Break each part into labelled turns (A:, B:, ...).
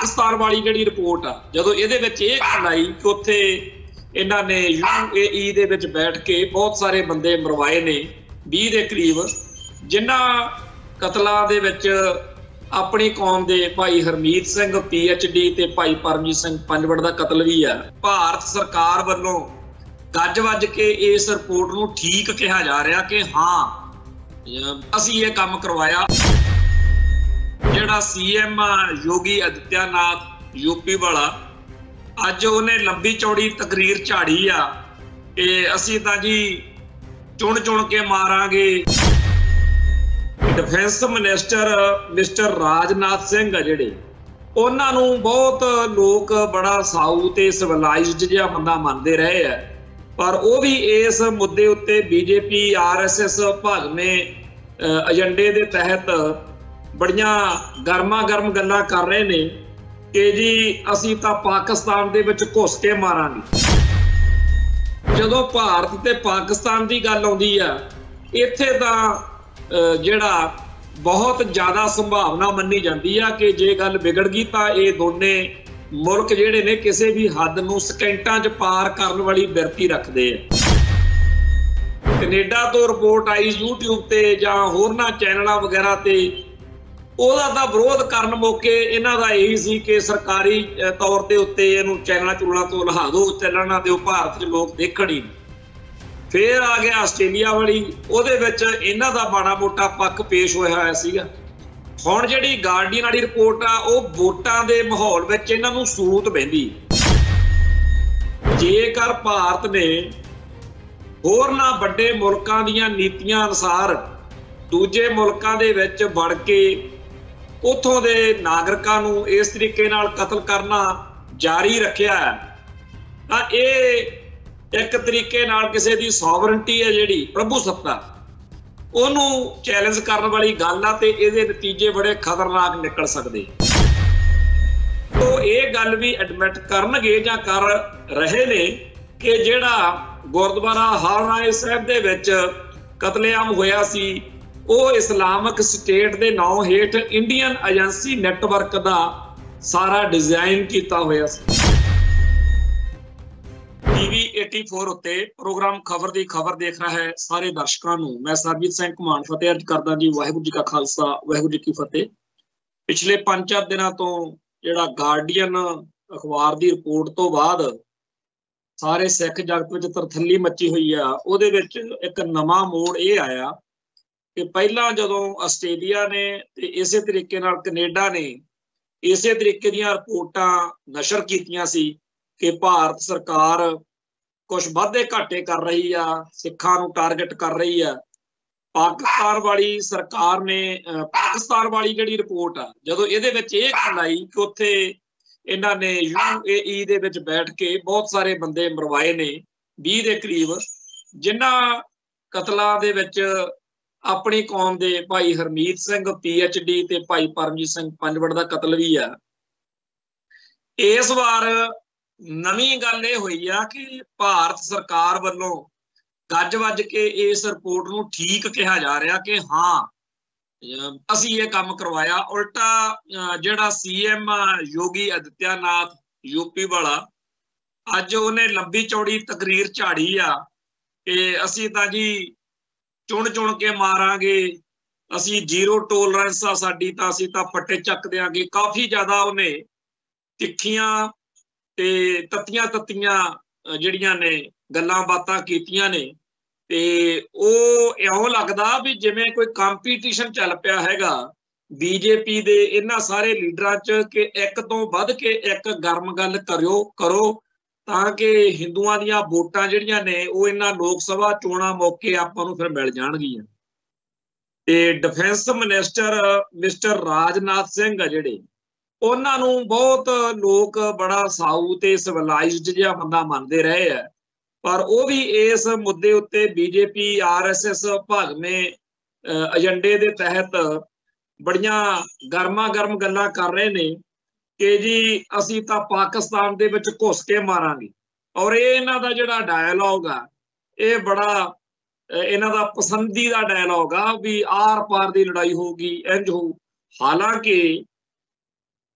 A: पाकिस्तान वाली जिहड़ी रिपोर्ट आ जदों इहदे विच इह गल आई कि उत्थे इन्हां ने UAE दे विच बैठ के बहुत सारे बंदे मरवाए ने 20 के करीब, जिन्हां कतलां दे विच अपनी कौम दे भाई हरमीत सिंह PhD ते भाई परमजीत सिंह पंजवड़ दा कतल भी है। भारत सरकार वल्लों गज वज के इस रिपोर्ट नूं ठीक कहा जा रहा कि हाँ असीं ये काम करवाया। जिहड़ा CM योगी आदित्यनाथ यूपी वाला अज उन्हें लंबी चौड़ी तकरीर झाड़ी आ कि असीं तां जी चुन चुन के मारांगे। Defence minister mister Rajnath Singh जिहड़े उन्हां नूं बहुत लोग बड़ा साऊ ते सिविलाइज्ड जिहा बंदा मनदे रहे है, पर वो भी इस मुद्दे उत्ते BJP RSS भागमे एजेंडे के तहत बड़ियां गर्मा गर्म गल्लां कर रहे ने कि जी असीं तां पाकिस्तान दे विच घुस के मारांगे। जदों भारत ते पाकिस्तान की गल आउंदी आ इत्थे तां जिहड़ा बहुत ज़्यादा संभावना मन्नी जाती है कि जे गल बिगड़ गई तां ये दोने मुल्क जिहड़े ने किसी भी हद नूं सकेंटां च पार करन वाली बिरती रखते हैं। कनेडा तो रिपोर्ट आई YouTube ते जां होरनां चैनलों वगैरह ते ਉਹਦਾ ਤਾਂ ਵਿਰੋਧ ਕਰਨ ਮੌਕੇ ਇਹਨਾਂ ਦਾ ਇਹੀ ਸੀ ਕਿ ਸਰਕਾਰੀ ਤੌਰ ਤੇ ਉੱਤੇ ਇਹਨੂੰ ਚੈਨਲਾਂ ਚੂਲਾਂ ਤੋਂ ਲਹਾ ਦਿਓ, ਚੱਲਣਾ ਦਿਓ, ਭਾਰਤ 'ਚ ਲੋਕ ਦੇਖਣ ਹੀ। ਫਿਰ ਆ ਗਿਆ ਆਸਟ੍ਰੇਲੀਆ ਵਾਲੀ, ਉਹਦੇ ਵਿੱਚ ਇਹਨਾਂ ਦਾ ਮਾੜਾ ਮੋਟਾ ਪੱਖ ਪੇਸ਼ ਹੋਇਆ ਸੀਗਾ। ਹੁਣ ਜਿਹੜੀ ਗਾਰਡੀਅਨ ਵਾਲੀ ਰਿਪੋਰਟ ਆ ਉਹ ਵੋਟਾਂ ਦੇ ਮਾਹੌਲ ਵਿੱਚ ਇਹਨਾਂ ਨੂੰ ਸੂਤ ਬਹਿੰਦੀ। ਜੇਕਰ ਭਾਰਤ ਨੇ ਹੋਰਨਾਂ ਵੱਡੇ ਮੁਲਕਾਂ ਦੀਆਂ ਨੀਤੀਆਂ ਅਨੁਸਾਰ ਦੂਜੇ ਮੁਲਕਾਂ ਦੇ ਵਿੱਚ ਵੜ ਕੇ ਉੱਥੋਂ ਦੇ ਨਾਗਰਿਕਾਂ ਨੂੰ ਇਸ ਤਰੀਕੇ ਨਾਲ ਕਤਲ ਕਰਨਾ ਜਾਰੀ ਰੱਖਿਆ ਤਾਂ ਇਹ ਇੱਕ ਤਰੀਕੇ ਨਾਲ ਕਿਸੇ ਦੀ ਸੋਵਰਨਟੀ ਹੈ ਜਿਹੜੀ ਪ੍ਰਭੂ ਸੱਤਾ ਉਹਨੂੰ ਚੈਲੰਜ ਕਰਨ ਵਾਲੀ ਗੱਲ ਆ ਤੇ ਇਹਦੇ ਨਤੀਜੇ ਬੜੇ ਖਤਰਨਾਕ ਨਿਕਲ ਸਕਦੇ। ਤੋ ਇਹ ਗੱਲ ਵੀ ਐਡਮਿਟ ਕਰਨਗੇ ਜਾਂ ਕਰ ਰਹੇ ਨੇ ਕਿ ਜਿਹੜਾ ਗੁਰਦੁਆਰਾ ਹਰਰਾਏ ਸਾਹਿਬ ਦੇ ਵਿੱਚ ਕਤਲੇਆਮ ਹੋਇਆ ਸੀ ਉਹ ਇਸਲਾਮਿਕ ਸਟੇਟ ਦੇ ਨਾਂ ਹੇਠ ਇੰਡੀਅਨ ਏਜੰਸੀ ਨੈਟਵਰਕ ਦਾ ਸਾਰਾ ਡਿਜ਼ਾਈਨ ਕੀਤਾ ਹੋਇਆ ਸੀ। TV 84 ਉੱਤੇ ਪ੍ਰੋਗਰਾਮ ਖਬਰ ਦੀ ਖਬਰ ਦੇਖ ਰਿਹਾ ਹੈ ਸਾਰੇ ਦਰਸ਼ਕਾਂ ਨੂੰ ਮੈਂ ਸਰਬਜੀਤ ਸਿੰਘ ਘੁਮਾਣ ਫਤਿਹ ਅਰਜ਼ ਕਰਦਾ ਜੀ। ਵਾਹਿਗੁਰੂ ਜੀ ਕਾ ਖਾਲਸਾ ਵਾਹਿਗੁਰੂ ਜੀ ਕੀ ਫਤਿਹ। ਪਿਛਲੇ 5-4 ਦਿਨਾਂ ਤੋਂ ਜਿਹੜਾ ਗਾਰਡੀਅਨ ਅਖਬਾਰ ਦੀ ਰਿਪੋਰਟ ਤੋਂ ਬਾਅਦ ਸਾਰੇ ਸਿੱਖ ਜਗਤ ਵਿੱਚ ਤਰਥੱਲੀ ਮੱਚੀ ਹੋਈ ਆ। ਉਹਦੇ ਵਿੱਚ ਇੱਕ ਨਵਾਂ ਮੋੜ ਇਹ ਆਇਆ ਕਿ ਪਹਿਲਾਂ ਜਦੋਂ ਆਸਟ੍ਰੇਲੀਆ ਨੇ ਤੇ ਇਸੇ ਤਰੀਕੇ ਨਾਲ ਕੈਨੇਡਾ ਨੇ ਇਸੇ ਤਰੀਕੇ ਦੀਆਂ ਰਿਪੋਰਟਾਂ ਨਸ਼ਰ ਕੀਤੀਆਂ ਸੀ ਕਿ ਭਾਰਤ ਸਰਕਾਰ ਕੁਝ ਵਾਧੇ ਘਾਟੇ ਕਰ ਰਹੀ ਆ, ਸਿੱਖਾਂ ਨੂੰ ਟਾਰਗੇਟ ਕਰ ਰਹੀ ਆ। ਪਾਕਿਸਤਾਨ ਵਾਲੀ ਸਰਕਾਰ ਨੇ ਪਾਕਿਸਤਾਨ ਵਾਲੀ ਜਿਹੜੀ ਰਿਪੋਰਟ ਆ ਜਦੋਂ ਇਹਦੇ ਵਿੱਚ ਇਹ ਗੱਲ ਆਈ ਕਿ ਉੱਥੇ ਇਹਨਾਂ ਨੇ UAE ਦੇ ਵਿੱਚ ਬੈਠ ਕੇ ਬਹੁਤ ਸਾਰੇ ਬੰਦੇ ਮਰਵਾਏ ਨੇ 20 ਦੇ ਕਰੀਬ, ਜਿਨ੍ਹਾਂ ਕਤਲਾਂ ਦੇ ਵਿੱਚ अपनी कौम के भाई हरमीत सिंह PhD ते भाई परमजीत सिंह पंजवड़ का कतल भी है। इस बार नवी गल ये हुई है कि भारत सरकार वालों गज वज के इस रिपोर्ट नूं ठीक कहा जा रहा कि हाँ असीं ये काम करवाया। उल्टा जिहड़ा CM योगी आदित्यनाथ यूपी वाला अज उन्हें लंबी चौड़ी तकरीर झाड़ी आ कि असीं तां जी चुन चुन के मारांगे, असी जीरो टोलरेंस आ साडी तां असीं तां पट्टे चक देंगे। काफ़ी ज़्यादा उन्हें तिखियां ते तत्तियां जिहड़ियां ने गल्लां बातां कीतियां ने ते ओह इउं लगदा भी जिवें कोई कंपीटीशन चल पिया हैगा BJP दे इन्हां सारे लीडरां च कि एक तो वध के एक गर्म गल करो ਤਾਂ ਕਿ ਹਿੰਦੂਆਂ ਦੀਆਂ ਵੋਟਾਂ ਜਿਹੜੀਆਂ ਨੇ ਉਹ ਇਹਨਾਂ ਲੋਕ ਸਭਾ ਚੋਣਾਂ ਮੌਕੇ ਆਪਾਂ ਨੂੰ ਫਿਰ ਮਿਲ ਜਾਣਗੀਆਂ। ਤੇ defence minister mister Rajnath Singh ਆ ਜਿਹੜੇ ਉਹਨਾਂ ਨੂੰ ਬਹੁਤ ਲੋਕ ਬੜਾ ਸਾਊ ਤੇ ਸਿਵਲਾਈਜ਼ਡ ਜਿਹਾ ਬੰਦਾ ਮੰਨਦੇ ਰਹੇ ਆ, ਪਰ ਉਹ ਵੀ ਇਸ ਮੁੱਦੇ ਉੱਤੇ BJP RSS ਭਾਗਵੇਂ ਏਜੰਡੇ ਦੇ ਤਹਿਤ ਬੜੀਆਂ ਗਰਮਾ ਗਰਮ ਗੱਲਾਂ ਕਰ ਰਹੇ ਨੇ कि जी असीं तां पाकिस्तान दे विच घुस के मारांगे। और ये इन्हां दा जिहड़ा डायलॉग आ ये बड़ा इन्हां दा पसंदीदा डायलॉग आ भी आर पार दी लड़ाई होगी इंज हो। हालांकि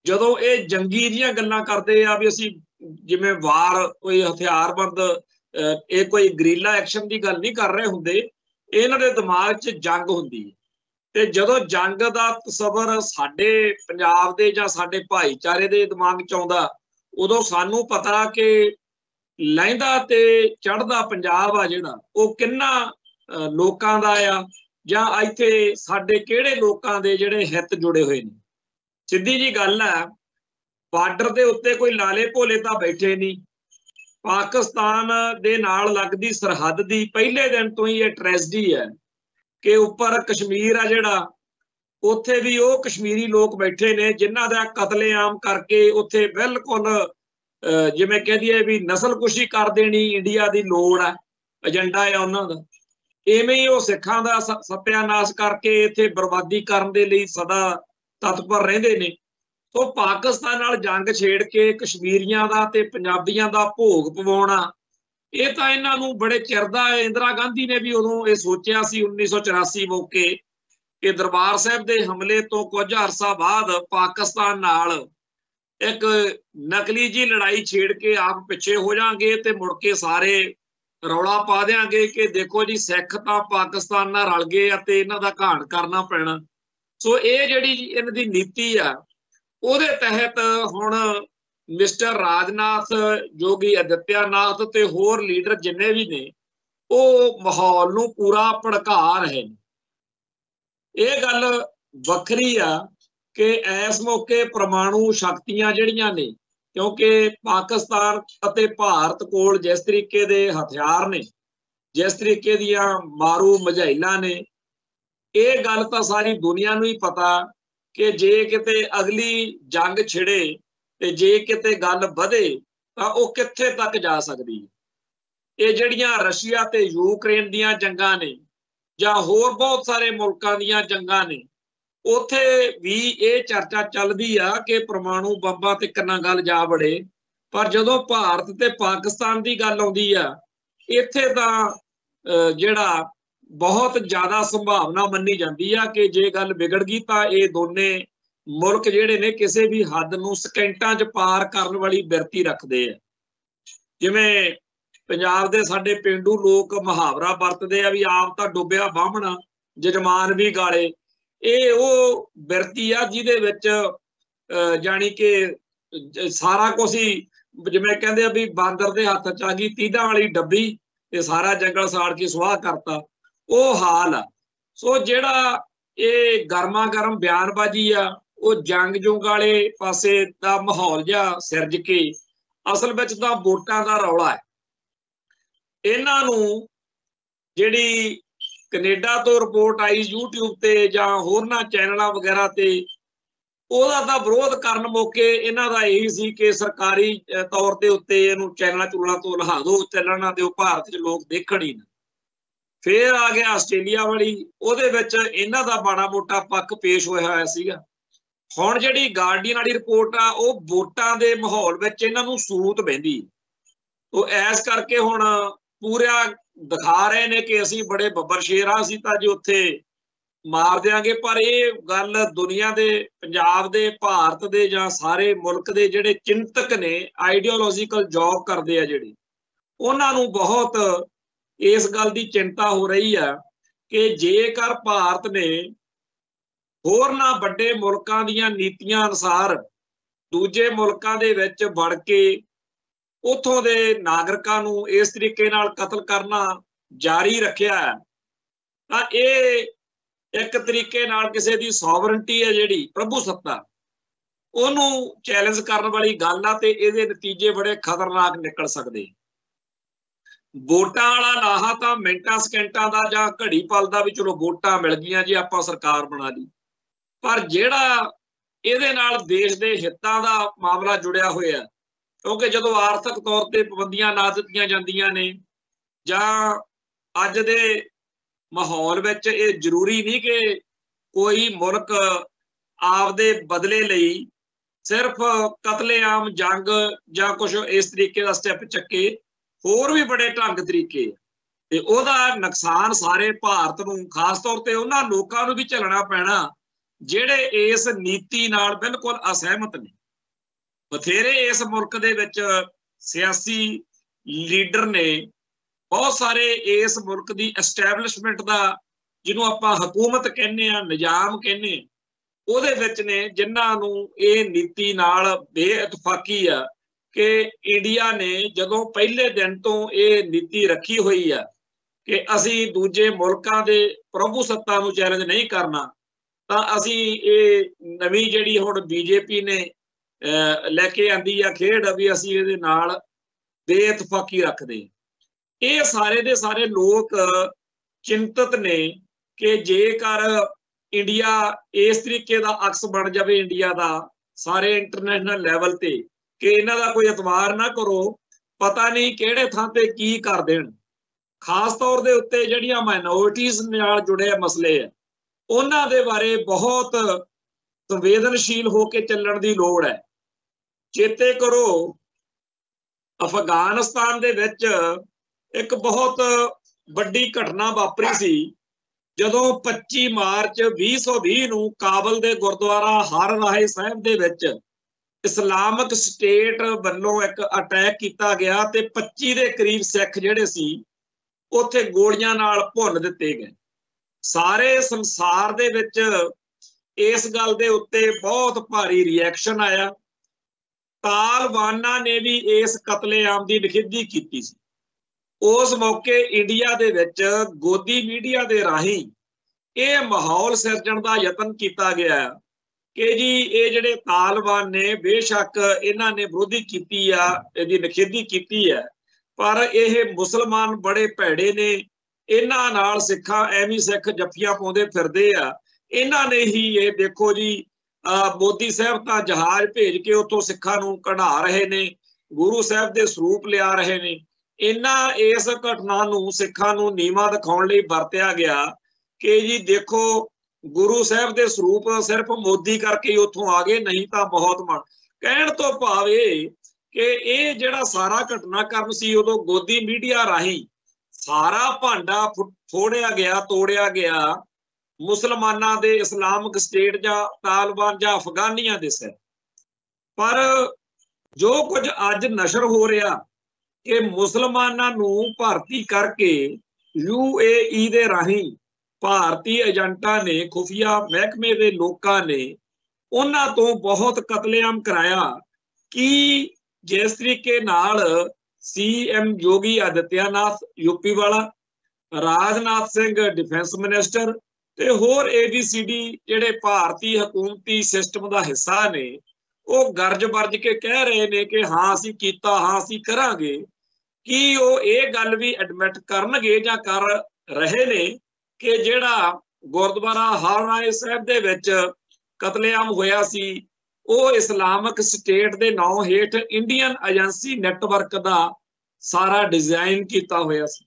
A: ਜਦੋਂ ਇਹ ਜੰਗੀ ਦੀਆਂ ਗੱਲਾਂ ਕਰਦੇ ਆ ਵੀ ਅਸੀਂ ਜਿਵੇਂ ਵਾਰ ਕੋਈ ਹਥਿਆਰਬੰਦ ਇਹ ਕੋਈ ਗਰੀਲਾ ਐਕਸ਼ਨ ਦੀ ਗੱਲ ਨਹੀਂ ਕਰ ਰਹੇ ਹੁੰਦੇ, ਇਹਨਾਂ ਦੇ ਦਿਮਾਗ 'ਚ ਜੰਗ ਹੁੰਦੀ ਹੈ। ਤੇ ਜਦੋਂ ਜੰਗ ਦਾ ਤਸਵਰ ਸਾਡੇ ਪੰਜਾਬ ਦੇ ਜਾਂ ਸਾਡੇ ਭਾਈਚਾਰੇ ਦੇ ਦਿਮਾਗ 'ਚ ਆਉਂਦਾ, ਉਦੋਂ ਸਾਨੂੰ ਪਤਾ ਕਿ ਲਹਿੰਦਾ ਤੇ ਚੜ੍ਹਦਾ ਪੰਜਾਬ ਆ ਜਿਹੜਾ ਉਹ ਕਿੰਨਾ ਲੋਕਾਂ ਦਾ ਆ, ਜਾਂ ਇੱਥੇ ਸਾਡੇ ਕਿਹੜੇ ਲੋਕਾਂ ਦੇ ਜਿਹੜੇ ਹਿੱਤ ਜੁੜੇ ਹੋਏ ਨੇ। ਸਿੱਧੀ ਜੀ ਗੱਲ ਹੈ, ਬਾਰਡਰ ਦੇ ਉੱਤੇ ਕੋਈ ਲਾਲੇ ਭੋਲੇ ਤਾਂ ਬੈਠੇ ਨਹੀਂ। ਪਾਕਿਸਤਾਨ ਦੇ ਨਾਲ ਲੱਗਦੀ ਸਰਹੱਦ ਦੀ ਪਹਿਲੇ ਦਿਨ ਤੋਂ ਹੀ ਇਹ ਟ੍ਰੈਜਡੀ ਹੈ ਕਿ ਉੱਪਰ ਕਸ਼ਮੀਰ ਆ ਜਿਹੜਾ, ਉੱਥੇ ਵੀ ਉਹ ਕਸ਼ਮੀਰੀ ਲੋਕ ਬੈਠੇ ਨੇ ਜਿਨ੍ਹਾਂ ਦਾ ਕਤਲੇਆਮ ਕਰਕੇ ਉੱਥੇ ਬਿਲਕੁਲ ਜਿਵੇਂ ਕਹਿ ਦਈਏ ਵੀ ਨਸਲਕੁਸ਼ੀ ਕਰ ਦੇਣੀ ਇੰਡੀਆ ਦੀ ਲੋੜ ਹੈ, ਏਜੰਡਾ ਹੈ ਉਹਨਾਂ ਦਾ। ਇਵੇਂ ਹੀ ਉਹ ਸਿੱਖਾਂ ਦਾ ਸਤਿਆਨਾਸ਼ ਕਰਕੇ ਇੱਥੇ ਬਰਬਾਦੀ ਕਰਨ ਦੇ ਲਈ ਸਦਾ ਤਤਪਰ ਰਹਿੰਦੇ ਨੇ। ਸੋ ਪਾਕਿਸਤਾਨ ਨਾਲ ਜੰਗ ਛੇੜ ਕੇ ਕਸ਼ਮੀਰੀਆਂ ਦਾ ਤੇ ਪੰਜਾਬੀਆਂ ਦਾ ਭੋਗ ਪਵਾਉਣਾ, ਇਹ ਤਾਂ ਇਹਨਾਂ ਨੂੰ ਬੜੇ ਚਿਰ ਦਾ ਹੈ। ਇੰਦਰਾ ਗਾਂਧੀ ਨੇ ਵੀ ਉਦੋਂ ਇਹ ਸੋਚਿਆ ਸੀ 1984 ਮੌਕੇ ਕਿ ਦਰਬਾਰ ਸਾਹਿਬ ਦੇ ਹਮਲੇ ਤੋਂ ਕੁਝ ਅਰਸਾ ਬਾਅਦ ਪਾਕਿਸਤਾਨ ਨਾਲ ਇੱਕ ਨਕਲੀ ਜੀ ਲੜਾਈ ਛੇੜ ਕੇ ਆਪ ਪਿੱਛੇ ਹੋ ਜਾਾਂਗੇ ਤੇ ਮੁੜ ਕੇ ਸਾਰੇ ਰੌਲਾ ਪਾ ਦਿਆਂਗੇ ਕਿ ਦੇਖੋ ਜੀ ਸਿੱਖ ਤਾਂ ਪਾਕਿਸਤਾਨ ਨਾਲ ਰਲ ਗਏ ਆ ਤੇ ਇਹਨਾਂ ਦਾ ਘਾਣ ਕਰਨਾ ਪੈਣਾ। ਸੋ ਇਹ ਜਿਹੜੀ ਇਹਨਾਂ ਦੀ ਨੀਤੀ ਆ, ਉਹਦੇ ਤਹਿਤ ਹੁਣ ਮਿਸਟਰ ਰਾਜਨਾਥ, ਯੋਗੀ ਆਦਿੱਤਿਆਨਾਥ ਤੇ ਹੋਰ ਲੀਡਰ ਜਿੰਨੇ ਵੀ ਨੇ ਉਹ ਮਾਹੌਲ ਨੂੰ ਪੂਰਾ ਭੜਕਾ ਰਹੇ ਨੇ। ਇਹ ਗੱਲ ਵੱਖਰੀ ਆ ਕਿ ਇਸ ਮੌਕੇ ਪਰਮਾਣੂ ਸ਼ਕਤੀਆਂ ਜਿਹੜੀਆਂ ਨੇ, ਕਿਉਂਕਿ ਪਾਕਿਸਤਾਨ ਅਤੇ ਭਾਰਤ ਕੋਲ ਜਿਸ ਤਰੀਕੇ ਦੇ ਹਥਿਆਰ ਨੇ, ਜਿਸ ਤਰੀਕੇ ਦੀਆਂ ਮਾਰੂ ਮਝਾਈਲਾਂ ਨੇ, ਇਹ ਗੱਲ ਤਾਂ ਸਾਰੀ ਦੁਨੀਆ ਨੂੰ ਹੀ ਪਤਾ ਕਿ ਜੇ ਕਿਤੇ ਅਗਲੀ ਜੰਗ ਛਿੜੇ ਤੇ ਜੇ ਕਿਤੇ ਗੱਲ ਵਧੇ ਤਾਂ ਉਹ ਕਿੱਥੇ ਤੱਕ ਜਾ ਸਕਦੀ ਹੈ। ਇਹ ਜਿਹੜੀਆਂ ਰਸ਼ੀਆ ਤੇ ਯੂਕਰੇਨ ਦੀਆਂ ਜੰਗਾਂ ਨੇ ਜਾਂ ਹੋਰ ਬਹੁਤ ਸਾਰੇ ਮੁਲਕਾਂ ਦੀਆਂ ਜੰਗਾਂ ਨੇ, ਉੱਥੇ ਵੀ ਇਹ ਚਰਚਾ ਚੱਲਦੀ ਆ ਕਿ ਪਰਮਾਣੂ ਬੰਬਾਂ ਤੇ ਕਿੰਨਾ ਗੱਲ ਜਾ ਵੜੇ। ਪਰ ਜਦੋਂ ਭਾਰਤ ਤੇ ਪਾਕਿਸਤਾਨ ਦੀ ਗੱਲ ਆਉਂਦੀ ਆ, ਇੱਥੇ ਤਾਂ ਜਿਹੜਾ ਬਹੁਤ ਜ਼ਿਆਦਾ ਸੰਭਾਵਨਾ ਮੰਨੀ ਜਾਂਦੀ ਆ ਕਿ ਜੇ ਗੱਲ ਵਿਗੜ ਗਈ ਤਾਂ ਇਹ ਦੋਨੇ ਮੁਲਕ ਜਿਹੜੇ ਨੇ ਕਿਸੇ ਵੀ ਹੱਦ ਨੂੰ ਸਕਿੰਟਾਂ 'ਚ ਪਾਰ ਕਰਨ ਵਾਲੀ ਬਿਰਤੀ ਰੱਖਦੇ ਆ। ਜਿਵੇਂ ਪੰਜਾਬ ਦੇ ਸਾਡੇ ਪੇਂਡੂ ਲੋਕ ਮੁਹਾਵਰਾ ਵਰਤਦੇ ਆ ਵੀ ਆਪ ਤਾਂ ਡੁੱਬਿਆ ਬਾਹਮਣਾ ਜਜਮਾਨ ਵੀ ਗਾਲੇ। ਇਹ ਉਹ ਬਿਰਤੀ ਆ ਜਿਹਦੇ ਵਿੱਚ ਜਾਣੀ ਕਿ ਸਾਰਾ ਕੁਛ ਹੀ, ਜਿਵੇਂ ਕਹਿੰਦੇ ਆ ਵੀ ਬਾਂਦਰ ਦੇ ਹੱਥ 'ਚ ਆ ਗਈ ਤੀਦਾਂ ਵਾਲੀ ਡੱਬੀ ਤੇ ਸਾਰਾ ਜੰਗਲ ਸਾੜ ਕੇ ਸੁਆਹ ਕਰਤਾ, ਉਹ ਹਾਲ ਆ। ਸੋ ਜਿਹੜਾ ਇਹ ਗਰਮਾ ਗਰਮ ਬਿਆਨਬਾਜ਼ੀ ਆ, ਉਹ ਜੰਗ ਜੁੰਗ ਵਾਲੇ ਪਾਸੇ ਦਾ ਮਾਹੌਲ ਜਿਹਾ ਸਿਰਜ ਕੇ ਅਸਲ ਵਿੱਚ ਤਾਂ ਵੋਟਾਂ ਦਾ ਰੌਲਾ ਹੈ। ਇਹਨਾਂ ਨੂੰ ਜਿਹੜੀ ਕੈਨੇਡਾ ਤੋਂ ਰਿਪੋਰਟ ਆਈ YouTube ਤੇ ਜਾਂ ਹੋਰਨਾਂ ਚੈਨਲਾਂ ਵਗੈਰਾ ਤੇ, ਉਹਦਾ ਤਾਂ ਵਿਰੋਧ ਕਰਨ ਮੌਕੇ ਇਹਨਾਂ ਦਾ ਇਹੀ ਸੀ ਕਿ ਸਰਕਾਰੀ ਤੌਰ ਦੇ ਉੱਤੇ ਇਹਨੂੰ ਚੈਨਲਾਂ ਚੂਲਾਂ ਤੋਂ ਲਹਾ ਦਿਓ, ਚੱਲਣ ਨਾ ਦਿਓ, ਭਾਰਤ 'ਚ ਲੋਕ ਦੇਖਣ ਹੀ ਨਾ। ਫੇਰ ਆ ਗਿਆ ਆਸਟ੍ਰੇਲੀਆ ਵਾਲੀ, ਉਹਦੇ ਵਿੱਚ ਇਹਨਾਂ ਦਾ ਮਾੜਾ ਮੋਟਾ ਪੱਖ ਪੇਸ਼ ਹੋਇਆ ਸੀਗਾ। ਹੁਣ ਜਿਹੜੀ ਗਾਰਡੀਅਨ ਵਾਲੀ ਰਿਪੋਰਟ ਆ, ਉਹ ਵੋਟਾਂ ਦੇ ਮਾਹੌਲ ਵਿੱਚ ਇਹਨਾਂ ਨੂੰ ਸੂਤ ਬਹਿੰਦੀ। ਉਹ ਐਸ ਕਰਕੇ ਹੁਣ ਪੂਰਾ ਦਿਖਾ ਰਹੇ ਨੇ ਕਿ ਅਸੀਂ ਬੜੇ ਬੱਬਰ ਸ਼ੇਰ ਆ, ਅਸੀਂ ਤਾਂ ਜੀ ਉੱਥੇ ਮਾਰ ਦਿਆਂਗੇ। ਪਰ ਇਹ ਗੱਲ ਦੁਨੀਆ ਦੇ, ਪੰਜਾਬ ਦੇ, ਭਾਰਤ ਦੇ ਜਾਂ ਸਾਰੇ ਮੁਲਕ ਦੇ ਜਿਹੜੇ ਚਿੰਤਕ ਨੇ, ਆਈਡੀਓਲੋਜੀਕਲ ਜੌਬ ਕਰਦੇ ਆ ਜਿਹੜੇ, ਉਹਨਾਂ ਨੂੰ ਬਹੁਤ ਇਸ ਗੱਲ ਦੀ ਚਿੰਤਾ ਹੋ ਰਹੀ ਆ ਕਿ ਜੇਕਰ ਭਾਰਤ ਨੇ ਹੋਰਨਾਂ ਵੱਡੇ ਮੁਲਕਾਂ ਦੀਆਂ ਨੀਤੀਆਂ ਅਨੁਸਾਰ ਦੂਜੇ ਮੁਲਕਾਂ ਦੇ ਵਿੱਚ ਵੜ ਕੇ ਉੱਥੋਂ ਦੇ ਨਾਗਰਿਕਾਂ ਨੂੰ ਇਸ ਤਰੀਕੇ ਨਾਲ ਕਤਲ ਕਰਨਾ ਜਾਰੀ ਰੱਖਿਆ ਤਾਂ ਇਹ ਇੱਕ ਤਰੀਕੇ ਨਾਲ ਕਿਸੇ ਦੀ ਸੋਵਰਨਟੀ ਹੈ ਜਿਹੜੀ ਪ੍ਰਭੂ ਸੱਤਾ, ਉਹਨੂੰ ਚੈਲੰਜ ਕਰਨ ਵਾਲੀ ਗੱਲ ਆ ਤੇ ਇਹਦੇ ਨਤੀਜੇ ਬੜੇ ਖਤਰਨਾਕ ਨਿਕਲ ਸਕਦੇ। ਵੋਟਾਂ ਵਾਲਾ ਲਾਹਾ ਤਾਂ ਮਿੰਟਾਂ ਸਕਿੰਟਾਂ ਦਾ ਜਾਂ ਘੜੀ ਪਲ ਦਾ ਵੀ ਚਲੋ ਵੋਟਾਂ ਮਿਲ ਗਈਆਂ ਜੀ, ਆਪਾਂ ਸਰਕਾਰ ਬਣਾ ਲਈ, ਪਰ ਜਿਹੜਾ ਇਹਦੇ ਨਾਲ ਦੇਸ਼ ਦੇ ਹਿੱਤਾਂ ਦਾ ਮਾਮਲਾ ਜੁੜਿਆ ਹੋਇਆ, ਕਿਉਂਕਿ ਜਦੋਂ ਆਰਥਿਕ ਤੌਰ ਤੇ ਪਾਬੰਦੀਆਂ ਲਾ ਦਿੱਤੀਆਂ ਜਾਂਦੀਆਂ ਨੇ ਜਾਂ ਅੱਜ ਦੇ ਮਾਹੌਲ ਵਿੱਚ ਇਹ ਜ਼ਰੂਰੀ ਨਹੀਂ ਕਿ ਕੋਈ ਮੁਲਕ ਆਪਦੇ ਬਦਲੇ ਲਈ ਸਿਰਫ ਕਤਲੇਆਮ ਜੰਗ ਜਾਂ ਕੁਛ ਇਸ ਤਰੀਕੇ ਦਾ ਸਟੈਪ ਚੱਕੇ, ਹੋਰ ਵੀ ਬੜੇ ਢੰਗ ਤਰੀਕੇ ਤੇ ਉਹਦਾ ਨੁਕਸਾਨ ਸਾਰੇ ਭਾਰਤ ਨੂੰ, ਖਾਸ ਤੌਰ ਤੇ ਉਹਨਾਂ ਲੋਕਾਂ ਨੂੰ ਵੀ ਝੱਲਣਾ ਪੈਣਾ ਜਿਹੜੇ ਇਸ ਨੀਤੀ ਨਾਲ ਬਿਲकुल असहमत ने। बथेरे इस मुल्क दे विच सियासी लीडर ने, बहुत सारे इस मुल्क की एस्टैबलिशमेंट का जिन्हों आपां हुकूमत कहने आ, निजाम कहने, ਉਹਦੇ ਵਿੱਚ ने जिन्हां नूं ਇਹ नीति नाल बेइतफाकी आ कि इंडिया ने जदों पहले दिन तो ये नीति रखी हुई है कि असी दूजे मुल्कां दे प्रभु सत्ता नूं चैलेंज नहीं करना, तां असी ये नवीं जिहड़ी हुण बीजेपी ने लैके आंदी आ खेड भी असी इहदे नाल बेइतफाकी रखदे। ये सारे दे सारे लोग चिंतित ने कि जेकर इंडिया इस तरीके का अक्स बन जाए इंडिया का सारे इंटरनेशनल लैवल ते कि इन्हां दा कोई एतबार ना करो, पता नहीं किहड़े थां ते की कर देण। खास तौर दे उत्ते जिहड़ियां माइनॉरिटीज़ नाल जुड़े मसले है उन्हां दे बारे बहुत संवेदनशील होके चलण दी लोड़ है। चेते करो अफगानिस्तान दे विच एक बहुत वड्डी घटना वापरी सी जदों 25 मार्च 2020 नूं काबल दे गुरुद्वारा हर राहे साहिब दे विच इस्लामिक स्टेट वल्लों एक अटैक किया गया ते 25 दे करीब सिख जिहड़े सी उत्थे गोलियां नाल भुन दिते गए। सारे संसार दे विच इस गल दे उत्ते बहुत भारी रिएक्शन आया। तालिबाना ने भी इस कतलेआम की निखिधी की सी। उस मौके इंडिया दे विच गोदी मीडिया दे राही ये माहौल सिरजण का यतन किया गया कि जी ये जिहड़े तालिबान ने बेशक इन्हां ने विरोधी की इहदी निखिधी की है, पर यह मुसलमान बड़े भैड़े ने, इन्हां नाल सिखां एवं सिख जफ्फियां पाउंदे फिरदे आ। इन्हां ने ही ये देखो जी मोदी साहब तां जहाज भेज के उत्थों सिखां नूं कढ़ा रहे ने, गुरु साहब दे सरूप लिया रहे ने। इन्हां इस घटना नूं सिखां नूं नीवां दिखाउण लई वरतिया गया कि जी देखो गुरु साहब दे सरूप सिर्फ मोदी करके ही उत्थों आ गए, नहीं तां बहुत मन। कहण तो भाव कि ये जिहड़ा सारा घटनाक्रम सी उदों गोदी मीडिया राही सारा भांडा फोड़िया गया, तोड़िया गया मुसलमानां दे इस्लामिक स्टेट जां तालिबान जां अफगानियां दे सिर। पर जो कुछ अज नशर हो रहा कि मुसलमानां नूं भर्ती करके UAE दे राही भारतीय एजेंटां ने, खुफिया महकमे दे लोकां ने उन्हां तों बहुत कतलेआम कराया कि जिस तरीके नाल CM योगी आदित्यनाथ यूपी वाला, राजनाथ सिंह डिफेंस मिनिस्टर ते होर ABCD जिहड़े भारतीय हुकूमती सिस्टम का हिस्सा ने वो गर्ज बरज के कह रहे ने कि हाँ असीं कीता, हाँ असीं करांगे। कि वो ये गल भी एडमिट करनगे जां कर रहे ने कि जिहड़ा गुरुद्वारा हर राए साहिब दे विच कतलेआम होया सी वो इस्लामिक स्टेट दे नाम हेठ इंडियन एजेंसी नैटवर्क का सारा डिजाइन किया होया सी।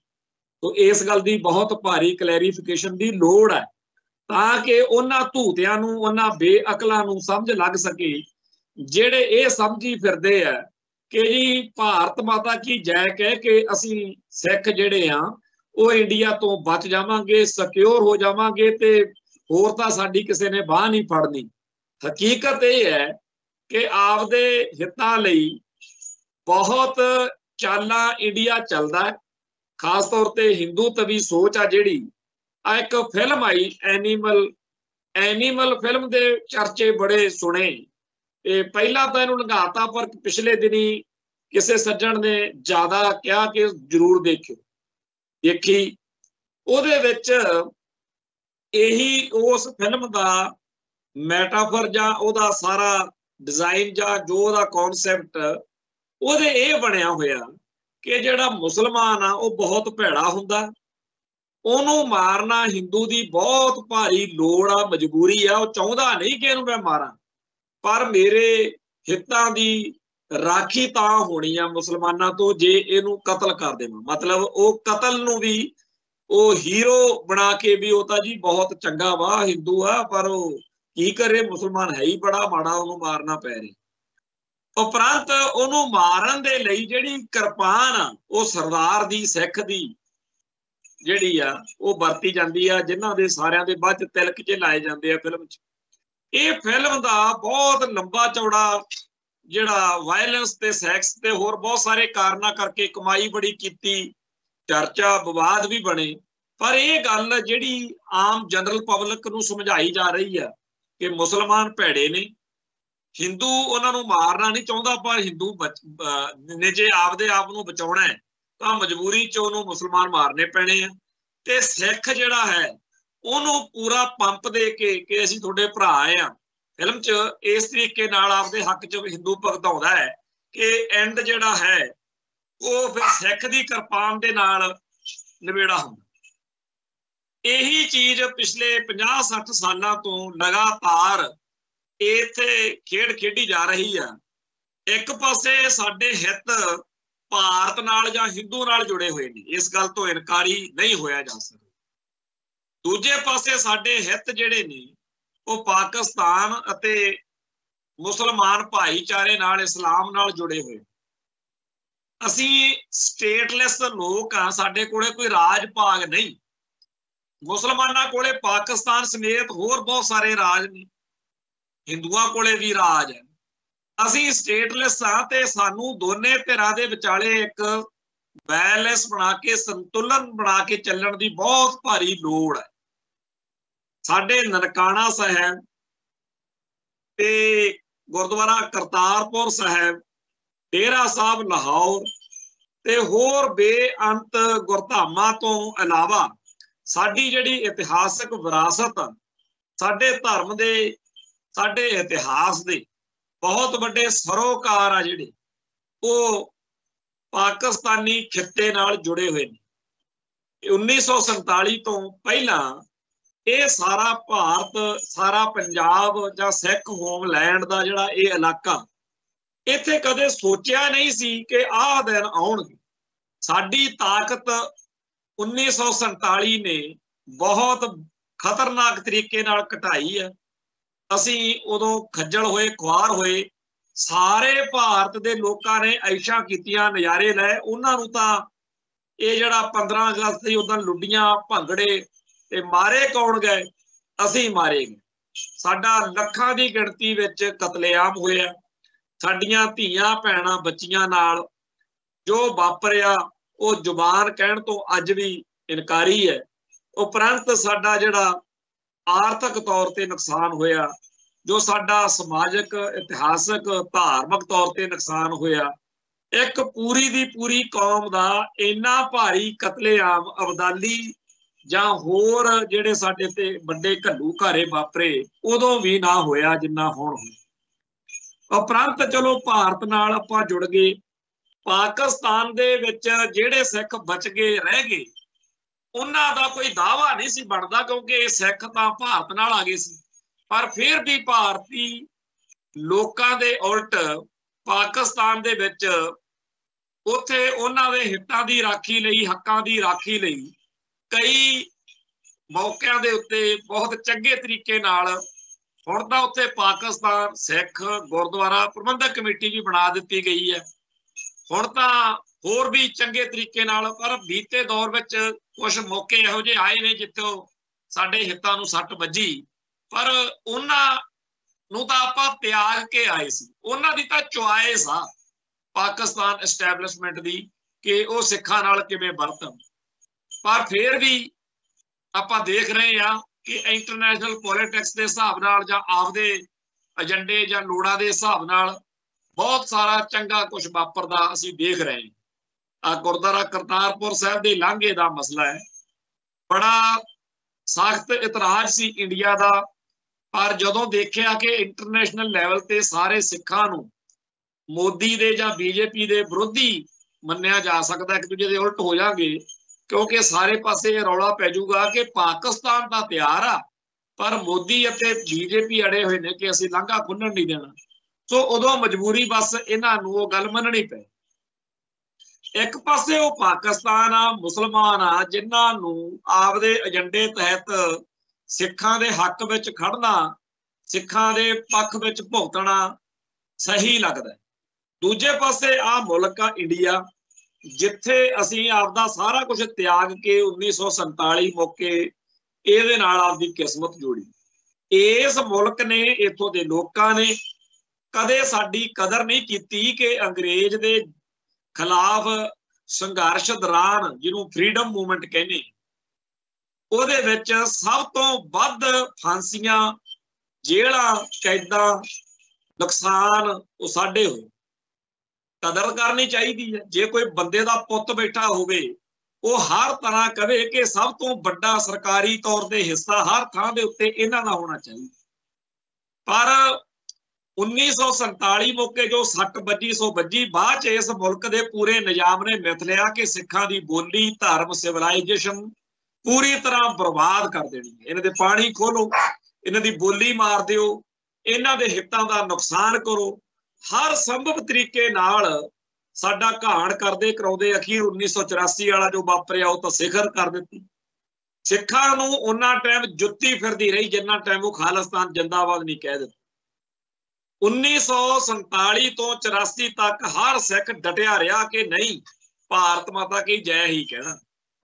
A: तो इस गल की बहुत भारी क्लैरीफिकेशन की लोड़ है ताकि उन्हां धूतियां नूं, उन्हां बेअकलां नूं समझ लग सके जिहड़े ये समझी फिरदे आ कि जी भारत माता की जय कह के असीं सिख जिहड़े आ वो इंडिया तो बच जावांगे, सिक्योर हो जावांगे ते होर तां साडी किसी ने बांह नहीं फड़नी। हकीकत ये है कि आपदे हितां लई बहुत चालां इंडिया चलदा है। खास तौर पर हिंदू तवी सोच आ जिहड़ी एक फिल्म आई एनीमल फिल्म दे चर्चे बड़े सुने। पहला तो इन्हूं लंघाता पर पिछले दिनी किसी सज्जण ने ज्यादा कहा कि जरूर देखियो, देखी। उहदे विच यही उस फिल्म का मैटाफर जां उहदा सारा डिजाइन जां जो उहदा कॉन्सैप्ट उहदे ये बनया होया कि जिहड़ा मुसलमान आ वो बहुत भैड़ा हुंदा, ਉਹਨੂੰ मारना हिंदू की बहुत भारी लोड़ आ, मजबूरी आ। वो चाहुंदा नहीं कि इहनूं मैं मारां, पर मेरे हितां दी राखी तां होनी आ मुसलमानां तो जे इहनूं कतल कर देवां। मतलब वो कतल नूं भी वो हीरो बना के भी वो तां जी बहुत चंगा वा हिंदू आ, पर वो की करे मुसलमान है ही बड़ा माड़ा, ਉਹਨੂੰ मारना पै रिहा। उपरंत ਉਹਨੂੰ मारन दे लई जिहड़ी किरपान आ वो सरदार दी सिख दी ਜਿਹੜੀ ਆ ਉਹ ਵਰਤੀ ਜਾਂਦੀ ਆ, ਜਿਨ੍ਹਾਂ ਦੇ ਸਾਰਿਆਂ ਦੇ ਬਾਅਦ ਤਿਲਕ ਜੇ ਲਾਏ ਜਾਂਦੇ ਆ ਫਿਲਮ 'ਚ। ਇਹ ਫਿਲਮ ਦਾ ਬਹੁਤ ਲੰਬਾ ਚੌੜਾ ਜਿਹੜਾ ਵਾਇਲੈਂਸ ਤੇ ਸੈਕਸ ਤੇ ਹੋਰ ਬਹੁਤ ਸਾਰੇ ਕਾਰਨਾਂ ਕਰਕੇ ਕਮਾਈ ਬੜੀ ਕੀਤੀ, ਚਰਚਾ ਵਿਵਾਦ ਵੀ ਬਣੇ। ਪਰ ਇਹ ਗੱਲ ਜਿਹੜੀ ਆਮ ਜਨਰਲ ਪਬਲਿਕ ਨੂੰ ਸਮਝਾਈ ਜਾ ਰਹੀ ਹੈ ਕਿ ਮੁਸਲਮਾਨ ਭੈੜੇ ਨੇ, ਹਿੰਦੂ ਉਹਨਾਂ ਨੂੰ ਮਾਰਨਾ ਨਹੀਂ ਚਾਹੁੰਦਾ, ਪਰ ਹਿੰਦੂ ਨੇ ਜੇ ਆਪਦੇ ਆਪ ਨੂੰ ਬਚਾਉਣਾ ਹੈ ਤਾਂ ਮਜਬੂਰੀ 'ਚ ਉਹਨੂੰ ਮੁਸਲਮਾਨ ਮਾਰਨੇ ਪੈਣੇ ਆ। ਤੇ ਸਿੱਖ ਜਿਹੜਾ ਹੈ ਉਹਨੂੰ ਪੂਰਾ ਪੰਪ ਦੇ ਕੇ ਕਿ ਅਸੀਂ ਤੁਹਾਡੇ ਭਰਾ ਆ, ਫਿਲਮ 'ਚ ਇਸ ਤਰੀਕੇ ਨਾਲ ਆਪਦੇ ਹੱਕ 'ਚ ਹਿੰਦੂ ਭਗਤਾਉਂਦਾ ਹੈ ਕਿ ਐਂਡ ਜਿਹੜਾ ਹੈ ਉਹ ਫਿਰ ਸਿੱਖ ਦੀ ਕਿਰਪਾਨ ਦੇ ਨਾਲ ਨਿਬੇੜਾ ਹੁੰਦਾ। ਇਹੀ ਚੀਜ਼ ਪਿਛਲੇ 50-60 ਸਾਲਾਂ ਤੋਂ ਲਗਾਤਾਰ ਇੱਥੇ ਖੇਡ ਖੇਡੀ ਜਾ ਰਹੀ ਆ। ਇੱਕ ਪਾਸੇ ਸਾਡੇ ਹਿੱਤ ਭਾਰਤ ਨਾਲ ਜਾਂ ਹਿੰਦੂ ਨਾਲ ਜੁੜੇ ਹੋਏ ਨੇ, ਇਸ ਗੱਲ ਤੋਂ ਇਨਕਾਰੀ ਨਹੀਂ ਹੋਇਆ ਜਾ ਸਕਦਾ। ਦੂਜੇ ਪਾਸੇ ਸਾਡੇ ਹਿੱਤ ਜਿਹੜੇ ਨੇ ਉਹ ਪਾਕਿਸਤਾਨ ਅਤੇ ਮੁਸਲਮਾਨ ਭਾਈਚਾਰੇ ਨਾਲ, ਇਸਲਾਮ ਨਾਲ ਜੁੜੇ ਹੋਏ। ਅਸੀਂ ਸਟੇਟਲੈਸ ਲੋਕ ਆ, ਸਾਡੇ ਕੋਲੇ ਕੋਈ ਰਾਜ ਭਾਗ ਨਹੀਂ। ਮੁਸਲਮਾਨਾਂ ਕੋਲੇ ਪਾਕਿਸਤਾਨ ਸਮੇਤ ਹੋਰ ਬਹੁਤ ਸਾਰੇ ਰਾਜ ਨੇ, ਹਿੰਦੂਆਂ ਕੋਲੇ ਵੀ ਰਾਜ ਹੈ। ਅਸੀਂ ਸਟੇਟਲੈਸ ਆ ਤੇ ਸਾਨੂੰ ਦੋਨੇ ਧਿਰਾਂ ਦੇ ਵਿਚਾਲੇ ਇੱਕ ਬੈਲੈਂਸ ਬਣਾ ਕੇ, ਸੰਤੁਲਨ ਬਣਾ ਕੇ ਚੱਲਣ ਦੀ ਬਹੁਤ ਭਾਰੀ ਲੋੜ ਹੈ। ਸਾਡੇ ਨਨਕਾਣਾ ਸਾਹਿਬ ਤੇ ਗੁਰਦੁਆਰਾ ਕਰਤਾਰਪੁਰ ਸਾਹਿਬ, ਡੇਰਾ ਸਾਹਿਬ ਲਾਹੌਰ ਤੇ ਹੋਰ ਬੇਅੰਤ ਗੁਰਧਾਮਾਂ ਤੋਂ ਇਲਾਵਾ ਸਾਡੀ ਜਿਹੜੀ ਇਤਿਹਾਸਕ ਵਿਰਾਸਤ, ਸਾਡੇ ਧਰਮ ਦੇ, ਸਾਡੇ ਇਤਿਹਾਸ ਦੇ ਬਹੁਤ ਵੱਡੇ ਸਰੋਕਾਰ ਆ ਜਿਹੜੇ ਉਹ ਪਾਕਿਸਤਾਨੀ ਖਿੱਤੇ ਨਾਲ ਜੁੜੇ ਹੋਏ ਨੇ। 1947 ਤੋਂ ਪਹਿਲਾਂ ਇਹ ਸਾਰਾ ਭਾਰਤ, ਸਾਰਾ ਪੰਜਾਬ ਜਾਂ ਸਿੱਖ ਹੋਮਲੈਂਡ ਦਾ ਜਿਹੜਾ ਇਹ ਇਲਾਕਾ, ਇੱਥੇ ਕਦੇ ਸੋਚਿਆ ਨਹੀਂ ਸੀ ਕਿ ਆਹ ਦਿਨ ਆਉਣਗੇ। ਸਾਡੀ ਤਾਕਤ 1947 ਨੇ ਬਹੁਤ ਖਤਰਨਾਕ ਤਰੀਕੇ ਨਾਲ ਘਟਾਈ ਹੈ। ਅਸੀਂ ਉਦੋਂ ਖੱਜਲ ਹੋਏ, ਖੁਆਰ ਹੋਏ। ਸਾਰੇ ਭਾਰਤ ਦੇ ਲੋਕਾਂ ਨੇ ਐਸ਼ਾਂ ਕੀਤੀਆਂ, ਨਜ਼ਾਰੇ ਲਏ। ਉਹਨਾਂ ਨੂੰ ਤਾਂ ਇਹ ਜਿਹੜਾ 15 ਅਗਸਤ ਸੀ ਉਦੋਂ ਲੁੱਡੀਆਂ, ਭੰਗੜੇ ਤੇ ਮਾਰੇ ਕੌਣ ਗਏ? ਅਸੀਂ ਮਾਰੇ ਗਏ। ਸਾਡਾ ਲੱਖਾਂ ਦੀ ਗਿਣਤੀ ਵਿੱਚ ਕਤਲੇਆਮ ਹੋਇਆ। ਸਾਡੀਆਂ ਧੀਆਂ ਭੈਣਾਂ ਬੱਚੀਆਂ ਨਾਲ ਜੋ ਵਾਪਰਿਆ ਉਹ ਜ਼ੁਬਾਨ ਕਹਿਣ ਤੋਂ ਅੱਜ ਵੀ ਇਨਕਾਰੀ ਹੈ। ਉਪਰੰਤ ਸਾਡਾ ਜਿਹੜਾ ਆਰਥਿਕ ਤੌਰ ਤੇ ਨੁਕਸਾਨ ਹੋਇਆ, ਜੋ ਸਾਡਾ ਸਮਾਜਿਕ, ਇਤਿਹਾਸਕ, ਧਾਰਮਿਕ ਤੌਰ ਤੇ ਨੁਕਸਾਨ ਹੋਇਆ, ਇੱਕ ਪੂਰੀ ਦੀ ਪੂਰੀ ਕੌਮ ਦਾ ਇੰਨਾ ਭਾਰੀ ਕਤਲੇਆਮ, ਅਬਦਾਲੀ ਜਾਂ ਹੋਰ ਜਿਹੜੇ ਸਾਡੇ ਤੇ ਵੱਡੇ ਘੱਲੂ ਘਾਰੇ ਵਾਪਰੇ ਉਦੋਂ ਵੀ ਨਾ ਹੋਇਆ ਜਿੰਨਾ ਹੁਣ ਹੋਇਆ। ਉਪਰੰਤ ਚਲੋ ਭਾਰਤ ਨਾਲ ਆਪਾਂ ਜੁੜ ਗਏ। ਪਾਕਿਸਤਾਨ ਦੇ ਵਿੱਚ ਜਿਹੜੇ ਸਿੱਖ ਬਚ ਗਏ, ਰਹਿ ਗਏ, ਉਹਨਾਂ ਦਾ ਕੋਈ ਦਾਅਵਾ ਨਹੀਂ ਸੀ ਬਣਦਾ ਕਿਉਂਕਿ ਇਹ ਸਿੱਖ ਤਾਂ ਭਾਰਤ ਨਾਲ ਆ ਗਏ ਸੀ। ਪਰ ਫਿਰ ਵੀ ਭਾਰਤੀ ਲੋਕਾਂ ਦੇ ਉਲਟ ਪਾਕਿਸਤਾਨ ਦੇ ਵਿੱਚ ਉੱਥੇ ਉਹਨਾਂ ਦੇ ਹਿੱਤਾਂ ਦੀ ਰਾਖੀ ਲਈ, ਹੱਕਾਂ ਦੀ ਰਾਖੀ ਲਈ ਕਈ ਮੌਕਿਆਂ ਦੇ ਉੱਤੇ ਬਹੁਤ ਚੰਗੇ ਤਰੀਕੇ ਨਾਲ ਹੁਣ ਤਾਂ ਉੱਥੇ ਪਾਕਿਸਤਾਨ ਸਿੱਖ ਗੁਰਦੁਆਰਾ ਪ੍ਰਬੰਧਕ ਕਮੇਟੀ ਵੀ ਬਣਾ ਦਿੱਤੀ ਗਈ ਹੈ। ਹੁਣ ਤਾਂ ਹੋਰ ਵੀ ਚੰਗੇ ਤਰੀਕੇ ਨਾਲ, ਪਰ ਬੀਤੇ ਦੌਰ ਵਿੱਚ ਕੁਝ ਮੌਕੇ ਇਹੋ ਜਿਹੇ ਆਏ ਨੇ ਜਿੱਥੋਂ ਸਾਡੇ ਹਿੱਤਾਂ ਨੂੰ ਸੱਟ ਵੱਜੀ, ਪਰ ਉਹਨਾਂ ਨੂੰ ਤਾਂ ਆਪਾਂ ਤਿਆਗ ਕੇ ਆਏ ਸੀ। ਉਹਨਾਂ ਦੀ ਤਾਂ ਚੁਆਇਸ ਆ ਪਾਕਿਸਤਾਨ ਐਸਟੈਬਲਿਸ਼ਮੈਂਟ ਦੀ ਕਿ ਉਹ ਸਿੱਖਾਂ ਨਾਲ ਕਿਵੇਂ ਵਰਤਣ। ਪਰ ਫਿਰ ਵੀ ਆਪਾਂ ਦੇਖ ਰਹੇ ਹਾਂ ਕਿ ਇੰਟਰਨੈਸ਼ਨਲ ਪੋਲਿਟਿਕਸ ਦੇ ਹਿਸਾਬ ਨਾਲ ਜਾਂ ਆਪਦੇ ਏਜੰਡੇ ਜਾਂ ਲੋੜਾਂ ਦੇ ਹਿਸਾਬ ਨਾਲ ਬਹੁਤ ਸਾਰਾ ਚੰਗਾ ਕੁਝ ਵਾਪਰਦਾ ਅਸੀਂ ਦੇਖ ਰਹੇ ਹਾਂ। ਗੁਰਦੁਆਰਾ ਕਰਤਾਰਪੁਰ ਸਾਹਿਬ ਦੇ ਲਾਂਘੇ ਦਾ ਮਸਲਾ ਹੈ, ਬੜਾ ਸਖਤ ਇਤਰਾਜ਼ ਸੀ ਇੰਡੀਆ ਦਾ। ਪਰ ਜਦੋਂ ਦੇਖਿਆ ਕਿ ਇੰਟਰਨੈਸ਼ਨਲ ਲੈਵਲ ਤੇ ਸਾਰੇ ਸਿੱਖਾਂ ਨੂੰ ਮੋਦੀ ਦੇ ਜਾਂ ਬੀਜੇਪੀ ਦੇ ਵਿਰੋਧੀ ਮੰਨਿਆ ਜਾ ਸਕਦਾ, ਇੱਕ ਦੂਜੇ ਦੇ ਉਲਟ ਹੋ ਜਾਣਗੇ, ਕਿਉਂਕਿ ਸਾਰੇ ਪਾਸੇ ਇਹ ਰੌਲਾ ਪੈ ਜਾਊਗਾ ਕਿ ਪਾਕਿਸਤਾਨ ਤਾਂ ਤਿਆਰ ਆ ਪਰ ਮੋਦੀ ਅਤੇ ਬੀਜੇਪੀ ਅੜੇ ਹੋਏ ਨੇ ਕਿ ਅਸੀਂ ਲਾਂਘਾ ਖੁੱਲਣ ਨਹੀਂ ਦੇਣਾ। ਸੋ ਉਦੋਂ ਮਜਬੂਰੀ ਬਸ ਇਹਨਾਂ ਨੂੰ ਉਹ ਗੱਲ ਮੰਨਣੀ ਪਈ। ਇੱਕ ਪਾਸੇ ਉਹ ਪਾਕਿਸਤਾਨ ਆ, ਮੁਸਲਮਾਨ ਆ, ਜਿਨ੍ਹਾਂ ਨੂੰ ਆਪਦੇ ਏਜੰਡੇ ਤਹਿਤ ਸਿੱਖਾਂ ਦੇ ਹੱਕ ਵਿੱਚ ਖੜਨਾ, ਸਿੱਖਾਂ ਦੇ ਪੱਖ ਵਿੱਚ ਭੁਗਤਣਾ ਸਹੀ ਲੱਗਦਾ। ਦੂਜੇ ਪਾਸੇ ਆ ਮੁਲਕ ਆ ਇੰਡੀਆ, ਜਿੱਥੇ ਅਸੀਂ ਆਪਦਾ ਸਾਰਾ ਕੁਝ ਤਿਆਗ ਕੇ 1947 ਮੌਕੇ ਇਹਦੇ ਨਾਲ ਆਪਦੀ ਕਿਸਮਤ ਜੋੜੀ। इस मुल्क ने, इथों के लोगों ने कदे साडी कदर नहीं की कि अंग्रेज के खिलाफ संघर्ष दौरान, जिन्हों फ्रीडम मूवमेंट कहने, ਉਹਦੇ ਵਿੱਚ सब तो ਵੱਧ फांसियां, जेलां, कैदा, नुकसान वो साडे होए। कदर करनी चाहिए है। जे कोई बंदे का पुत बैठा होवे, वो हर तरह कहे कि सब तो बड़ा सरकारी तौर पर हिस्सा हर थां दे उत्ते इन्हां दा होना चाहिए। पर 1947 मौके जो सट बजी सो बजी, बाद इस मुल्क के पूरे निजाम ने मिथ लिया कि सिखां दी बोली, धर्म, सिविलाइजेशन पूरी तरह बर्बाद कर देनी है। इन्हां दे पानी खोलो, इन्हां दी बोली मार दिओ, इन्हां दे हितां दा नुकसान करो, हर संभव तरीके नाल साडा घाण करदे कराउंदे अखीर 1984 वाला जो वापरिया वो तो सिखर कर दित्ती। सिखां नूं उन्ना टाइम जुत्ती फिरदी रही जिन्ना टाइम वो खालिस्तान जिंदाबाद नहीं कह दित्ता। 1947 तो 84 तक हर सिख डटिया रहा कि नहीं, भारत माता की जय ही कहना।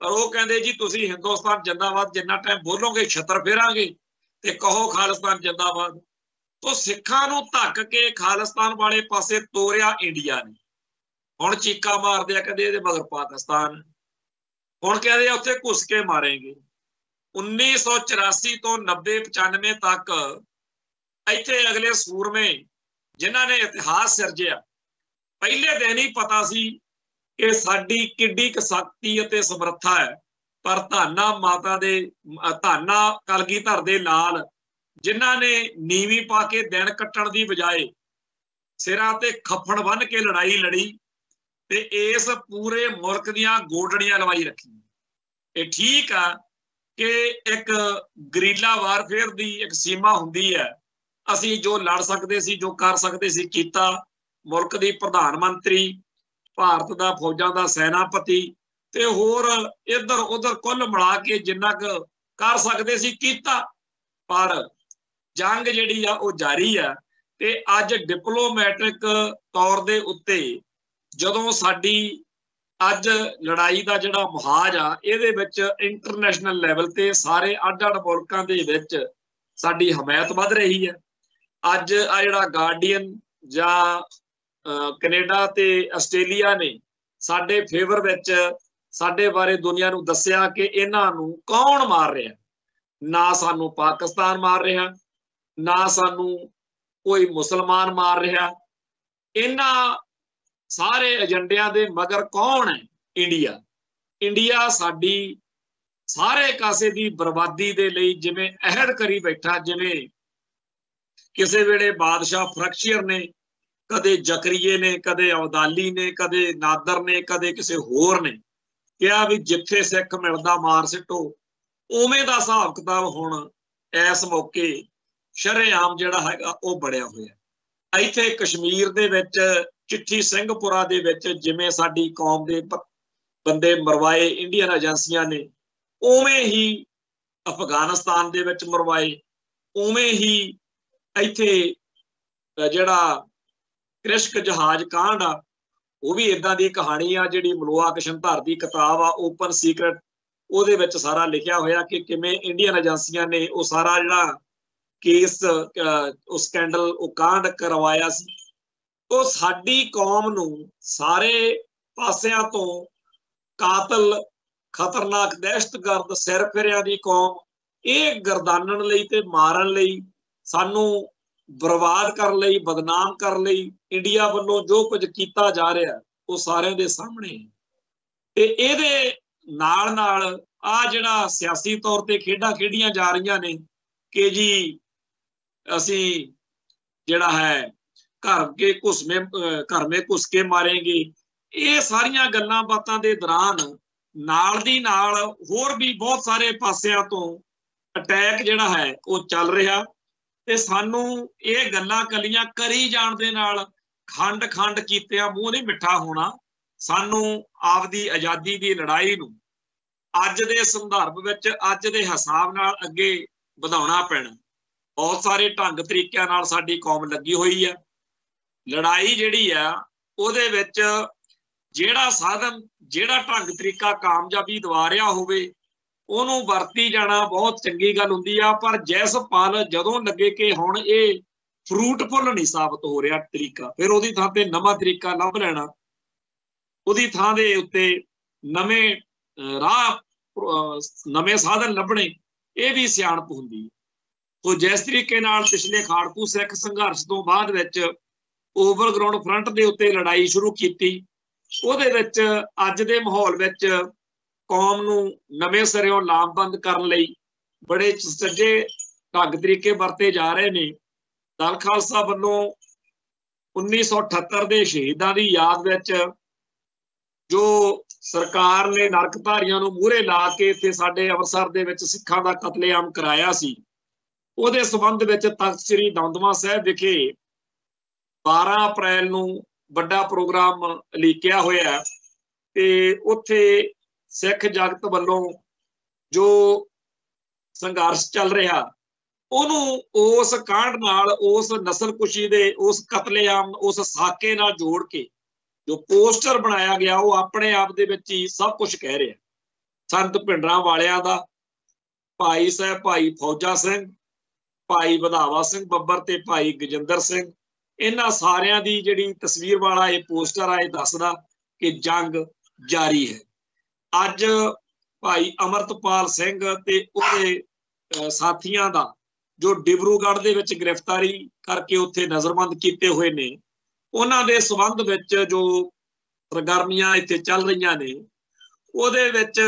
A: पर वो कहते जी तुसी हिंदुस्तान जिंदाबाद जिन्ना टाइम बोलोगे छतर फेरांगे ते कहो खालिस्तान जिंदाबाद। तो सिखां नूं धक के खालिस्तान वाले पासे तोरिया इंडिया ने। हुण चीका मारदे आ कहंदे इहदे मगर पाकिस्तान, हुण कहंदे उत्थे घुस के मारेंगे। 1984 तो 90-95 तक इत्थे अगले सूरमे जिन्हां ने इतिहास सिरजिया, पहले दिन ही पता सी कि साडी किड्डी क शक्ति अते समर्था है। पर धाना माता दे, धाना कलगीधर दे लाल जिन्हां ने नीवी पा के दिन कट्टण दी बजाए सिरां ते खप्पड़ बन के लड़ाई लड़ी ते इस पूरे मुल्क दियां गोडड़ियां लवाई रखी। ये ठीक है कि एक गरीला वारफेयर दी एक सीमा हुंदी है। असी जो लड़ सकते सी, जो कर सकते सी कीता। मुल्क दी प्रधानमंत्री, भारत दा फौजां दा सेनापति ते होर इधर उधर कुल मिला के जिन्ना कर सकते सी कीता। पर जंग जिहड़ी आ वो जारी है ते अज डिप्लोमैटिक तौर दे उत्ते जदों साडी अज लड़ाई का जिहड़ा मुहाज आ, इहदे विच इंटरनेशनल लैवल ते सारे अड-अड मुल्कां दे विच साडी हमायत वध रही है। अज आ जिहड़ा गार्डियन जां कनेडा ते आस्ट्रेलिया ने साडे फेवर विच साडे बारे दुनिया नूं दस्सिया कि इन्हां नूं कौन मार रहा। ना सानू पाकिस्तान मार रहा, ना सानू कोई मुसलमान मार रहा। इन्हां सारे एजेंडियां दे मगर कौन है? इंडिया। इंडिया साडी सारे कासे दी बर्बादी दे लई जिवें अहद करी बैठा, जिवें किसी वेले बादशाह फ्रैक्चर ने, कदे जकरीए ने, कदे अवदाली ने, कदे नादर ने, कदे किसी होर ने कहा भी जिथे सिख मिलदा मार सिटो। उवें दा हिसाब किताब हुण इस मौके शरेआम जिहड़ा हैगा वो बढ़िया होया। इत्थे कश्मीर दे विच चिट्ठी सिंहपुरा दे विच जिवें साडी कौम दे बंदे मरवाए इंडियन एजेंसियां ने, उवें ही अफगानिस्तान दे विच मरवाए, उवें ही इत्थे जिहड़ा कृष्क जहाज कांड आ वो भी इदां दी कहानी आ जिहड़ी मलोआ किशनधर दी किताब आ ओपन सीक्रेट, ਉਹਦੇ ਵਿੱਚ सारा लिखिया होया कि किवें इंडियन एजेंसियां ने वो सारा जिहड़ा केस उस स्कैंडल वो कांड करवाया सी। तो साडी कौम नूं सारे पासियां तो कातल, खतरनाक, दहशतगर्द, सिर फिरिया दी कौम ये गर्दानण लई ते मारन लई, सानू बर्बाद कर लई, बदनाम कर लई इंडिया वालों जो कुछ कीता जा रहा वो सारे दे सामने। ते इहदे नाल नाल आ जिहड़ा सियासी तौर ते खेडां खेडियां जा रहीआं ने कि जी असी जिहड़ा है घर में घुस के मारेंगे। ये सारियां गल्लां बातां दे दौरान नाल दी नाल होर भी बहुत सारे पासियां तो अटैक जिहड़ा है वो चल रहा ते सानू ये गल्लां कलियां करी जाण दे नाल खंड खंड कीतियां मूँह नहीं मिठा होना। सानू आपदी आज़ादी दी लड़ाई नूं अज दे संदर्भ विच अज दे हिसाब नाल अगे वधाउणा पैणा। बहुत सारे ढंग तरीकिਆਂ नाल साडी कौम लगी हुई है। लड़ाई जिहड़ी आ ਉਹਦੇ विच जिहड़ा साधन जिहड़ा ढंग तरीका कामयाबी दवा रहा होवे ਉਹਨੂੰ ਵਰਤੀ ਜਾਣਾ ਬਹੁਤ ਚੰਗੀ ਗੱਲ ਹੁੰਦੀ ਆ, ਪਰ ਜਿਸ ਪਲ ਜਦੋਂ ਲੱਗੇ ਕਿ ਹੁਣ ਇਹ ਫਰੂਟਫੁੱਲ ਨਹੀਂ ਸਾਬਤ ਹੋ ਰਿਹਾ ਤਰੀਕਾ, ਫਿਰ ਉਹਦੀ ਥਾਂ ਤੇ ਨਵਾਂ ਤਰੀਕਾ ਲੱਭ ਲੈਣਾ, ਉਹਦੀ ਥਾਂ ਦੇ ਉੱਤੇ ਨਵੇਂ ਰਾਹ ਨਵੇਂ ਸਾਧਨ ਲੱਭਣੇ, ਇਹ ਵੀ ਸਿਆਣਪ ਹੁੰਦੀ ਹੈ। ਸੋ ਜਿਸ ਤਰੀਕੇ ਨਾਲ ਪਿਛਲੇ ਖਾੜਕੂ ਸਿੱਖ ਸੰਘਰਸ਼ ਤੋਂ ਬਾਅਦ ਵਿੱਚ ਓਵਰਗਰਾਊਂਡ ਫਰੰਟ ਦੇ ਉੱਤੇ ਲੜਾਈ ਸ਼ੁਰੂ ਕੀਤੀ, ਉਹਦੇ ਵਿੱਚ ਅੱਜ ਦੇ ਮਾਹੌਲ ਵਿੱਚ ਕੌਮ ਨੂੰ ਨਵੇਂ ਸਿਰਿਓਂ ਲਾਮਬੰਦ ਕਰਨ ਲਈ ਬੜੇ ਸੱਜੇ ਢੰਗ ਤਰੀਕੇ ਵਰਤੇ ਜਾ ਰਹੇ ਨੇ। ਦਲ ਖਾਲਸਾ ਵੱਲੋਂ 1978 ਦੇ ਸ਼ਹੀਦਾਂ ਦੀ ਯਾਦ ਵਿੱਚ ਜੋ ਸਰਕਾਰ ਨੇ ਨਰਕਧਾਰੀਆਂ ਨੂੰ ਮੂਹਰੇ ਲਾ ਕੇ ਇੱਥੇ ਸਾਡੇ ਅੰਮ੍ਰਿਤਸਰ ਦੇ ਵਿੱਚ ਸਿੱਖਾਂ ਦਾ ਕਤਲੇਆਮ ਕਰਾਇਆ ਸੀ, ਉਹਦੇ ਸੰਬੰਧ ਵਿੱਚ ਤਖ਼ਤ ਸ੍ਰੀ ਦਮਦਮਾ ਸਾਹਿਬ ਵਿਖੇ 12 ਅਪ੍ਰੈਲ ਨੂੰ ਵੱਡਾ ਪ੍ਰੋਗਰਾਮ ਉਲੀਕਿਆ ਹੋਇਆ ਤੇ ਉੱਥੇ ਸਿੱਖ ਜਗਤ ਵੱਲੋਂ ਜੋ ਸੰਘਰਸ਼ ਚੱਲ ਰਿਹਾ ਉਹਨੂੰ ਉਸ ਕਾਂਡ ਨਾਲ, ਉਸ ਨਸਲਕੁਸ਼ੀ ਦੇ, ਉਸ ਕਤਲੇਆਮ, ਉਸ ਸਾਕੇ ਨਾਲ ਜੋੜ ਕੇ ਜੋ ਪੋਸਟਰ ਬਣਾਇਆ ਗਿਆ ਉਹ ਆਪਣੇ ਆਪ ਦੇ ਵਿੱਚ ਹੀ ਸਭ ਕੁਝ ਕਹਿ ਰਿਹਾ। ਸੰਤ ਭਿੰਡਰਾਂ ਵਾਲਿਆਂ ਦਾ, ਭਾਈ ਸਾਹਿਬ ਭਾਈ ਫੌਜਾ ਸਿੰਘ, ਭਾਈ ਵਧਾਵਾ ਸਿੰਘ ਬੱਬਰ ਤੇ ਭਾਈ ਗਜਿੰਦਰ ਸਿੰਘ, ਇਹਨਾਂ ਸਾਰਿਆਂ ਦੀ ਜਿਹੜੀ ਤਸਵੀਰ ਵਾਲਾ ਇਹ ਪੋਸਟਰ ਆ, ਇਹ ਦੱਸਦਾ ਕਿ ਜੰਗ ਜਾਰੀ ਹੈ। ਅੱਜ ਭਾਈ ਅਮਰਤਪਾਲ ਸਿੰਘ ਤੇ ਉਹਦੇ ਸਾਥੀਆਂ ਦਾ ਜੋ ਡਿਬਰੂਗੜ੍ਹ ਦੇ ਵਿੱਚ ਗ੍ਰਿਫਤਾਰੀ ਕਰਕੇ ਉੱਥੇ ਨਜ਼ਰਬੰਦ ਕੀਤੇ ਹੋਏ ਨੇ, ਉਹਨਾਂ ਦੇ ਸੰਬੰਧ ਵਿੱਚ ਜੋ ਸਰਗਰਮੀਆਂ ਇੱਥੇ ਚੱਲ ਰਹੀਆਂ ਨੇ, ਉਹਦੇ ਵਿੱਚ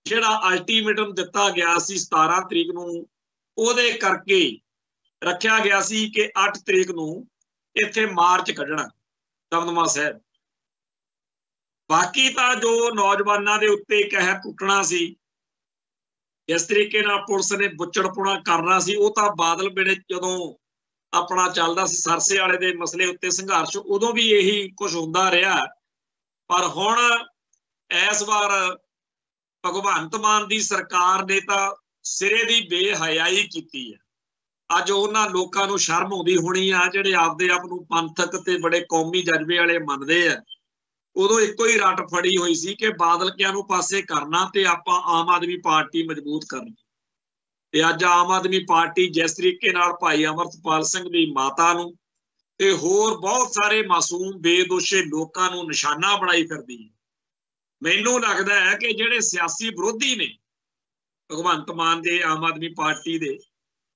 A: ਜਿਹੜਾ ਅਲਟੀਮੇਟਮ ਦਿੱਤਾ ਗਿਆ ਸੀ 17 ਤਰੀਕ ਨੂੰ, ਉਹਦੇ ਕਰਕੇ ਰੱਖਿਆ ਗਿਆ ਸੀ ਕਿ 8 ਤਰੀਕ ਨੂੰ ਇੱਥੇ ਮਾਰਚ ਕੱਢਣਾ ਦਮਦਮਾ ਸਾਹਿਬ। ਬਾਕੀ ਤਾਂ ਜੋ ਨੌਜਵਾਨਾਂ ਦੇ ਉੱਤੇ ਕਹਿਰ ਟੁੱਟਣਾ ਸੀ, ਜਿਸ ਤਰੀਕੇ ਨਾਲ ਪੁਲਿਸ ਨੇ ਬੁੱਚੜਪੁਣਾ ਕਰਨਾ ਸੀ, ਉਹ ਤਾਂ ਬਾਦਲ ਵੇਲੇ ਜਦੋਂ ਆਪਣਾ ਚੱਲਦਾ ਸੀ ਸਰਸੇ ਵਾਲੇ ਦੇ ਮਸਲੇ ਉੱਤੇ ਸੰਘਰਸ਼, ਉਦੋਂ ਵੀ ਇਹੀ ਕੁਝ ਹੁੰਦਾ ਰਿਹਾ। ਪਰ ਹੁਣ ਇਸ ਵਾਰ ਭਗਵੰਤ ਮਾਨ ਦੀ ਸਰਕਾਰ ਨੇ ਤਾਂ ਸਿਰੇ ਦੀ ਬੇਹਯਾਈ ਕੀਤੀ ਹੈ। ਅੱਜ ਉਹਨਾਂ ਲੋਕਾਂ ਨੂੰ ਸ਼ਰਮ ਆਉਂਦੀ ਹੋਣੀ ਆ ਜਿਹੜੇ ਆਪਦੇ ਆਪ ਨੂੰ ਪੰਥਕ ਤੇ ਬੜੇ ਕੌਮੀ ਜਜ਼ਬੇ ਵਾਲੇ ਮੰਨਦੇ ਆ। ਉਦੋਂ ਇੱਕੋ ਹੀ ਰੱਟ ਫੜੀ ਹੋਈ ਸੀ ਕਿ ਬਾਦਲ ਕਿਆਂ ਨੂੰ ਪਾਸੇ ਕਰਨਾ ਤੇ ਆਪਾਂ ਆਮ ਆਦਮੀ ਪਾਰਟੀ ਮਜ਼ਬੂਤ ਕਰਨੀ। ਤੇ ਅੱਜ ਆਮ ਆਦਮੀ ਪਾਰਟੀ ਜਿਸ ਤਰੀਕੇ ਨਾਲ ਭਾਈ ਅਮਰਤਪਾਲ ਸਿੰਘ ਦੀ ਮਾਤਾ ਨੂੰ ਤੇ ਹੋਰ ਬਹੁਤ ਸਾਰੇ ਮਾਸੂਮ ਬੇਦੋਸ਼ੇ ਲੋਕਾਂ ਨੂੰ ਨਿਸ਼ਾਨਾ ਬਣਾਈ ਫਿਰਦੀ ਹੈ। ਮੈਨੂੰ ਲੱਗਦਾ ਹੈ ਕਿ ਜਿਹੜੇ ਸਿਆਸੀ ਵਿਰੋਧੀ ਨੇ ਭਗਵੰਤ ਮਾਨ ਦੇ, ਆਮ ਆਦਮੀ ਪਾਰਟੀ ਦੇ,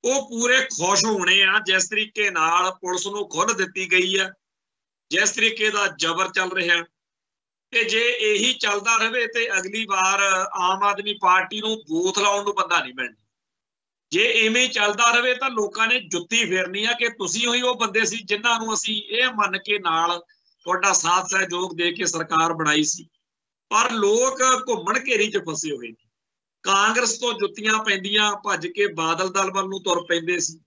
A: ਉਹ ਪੂਰੇ ਖੁਸ਼ ਹੋਣੇ ਆ ਜਿਸ ਤਰੀਕੇ ਨਾਲ ਪੁਲਿਸ ਨੂੰ ਖੁੱਲ੍ਹ ਦਿੱਤੀ ਗਈ ਹੈ, ਜਿਸ ਤਰੀਕੇ ਦਾ ਜ਼ਬਰ ਚੱਲ ਰਿਹਾ। ਤੇ ਜੇ ਇਹੀ ਚੱਲਦਾ ਰਹੇ ਤੇ ਅਗਲੀ ਵਾਰ ਆਮ ਆਦਮੀ ਪਾਰਟੀ ਨੂੰ ਬੂਥ ਲਾਉਣ ਨੂੰ ਬੰਦਾ ਨਹੀਂ ਮਿਲਣਾ। ਜੇ ਇਵੇਂ ਚੱਲਦਾ ਰਹੇ ਤਾਂ ਲੋਕਾਂ ਨੇ ਜੁੱਤੀ ਫੇਰਨੀ ਆ ਕਿ ਤੁਸੀਂ ਉਹੀ ਉਹ ਬੰਦੇ ਸੀ ਜਿਨ੍ਹਾਂ ਨੂੰ ਅਸੀਂ ਇਹ ਮੰਨ ਕੇ ਨਾਲ ਤੁਹਾਡਾ ਸਾਥ ਸਹਿਯੋਗ ਦੇ ਕੇ ਸਰਕਾਰ ਬਣਾਈ ਸੀ। ਪਰ ਲੋਕ ਘੁੰਮਣ ਘੇਰੀ 'ਚ ਫਸੇ ਹੋਏ ਨੇ। ਕਾਂਗਰਸ ਤੋਂ ਜੁੱਤੀਆਂ ਪੈਂਦੀਆਂ ਭੱਜ ਕੇ ਬਾਦਲ ਦਲ ਵੱਲ ਨੂੰ ਤੁਰ ਪੈਂਦੇ ਸੀ।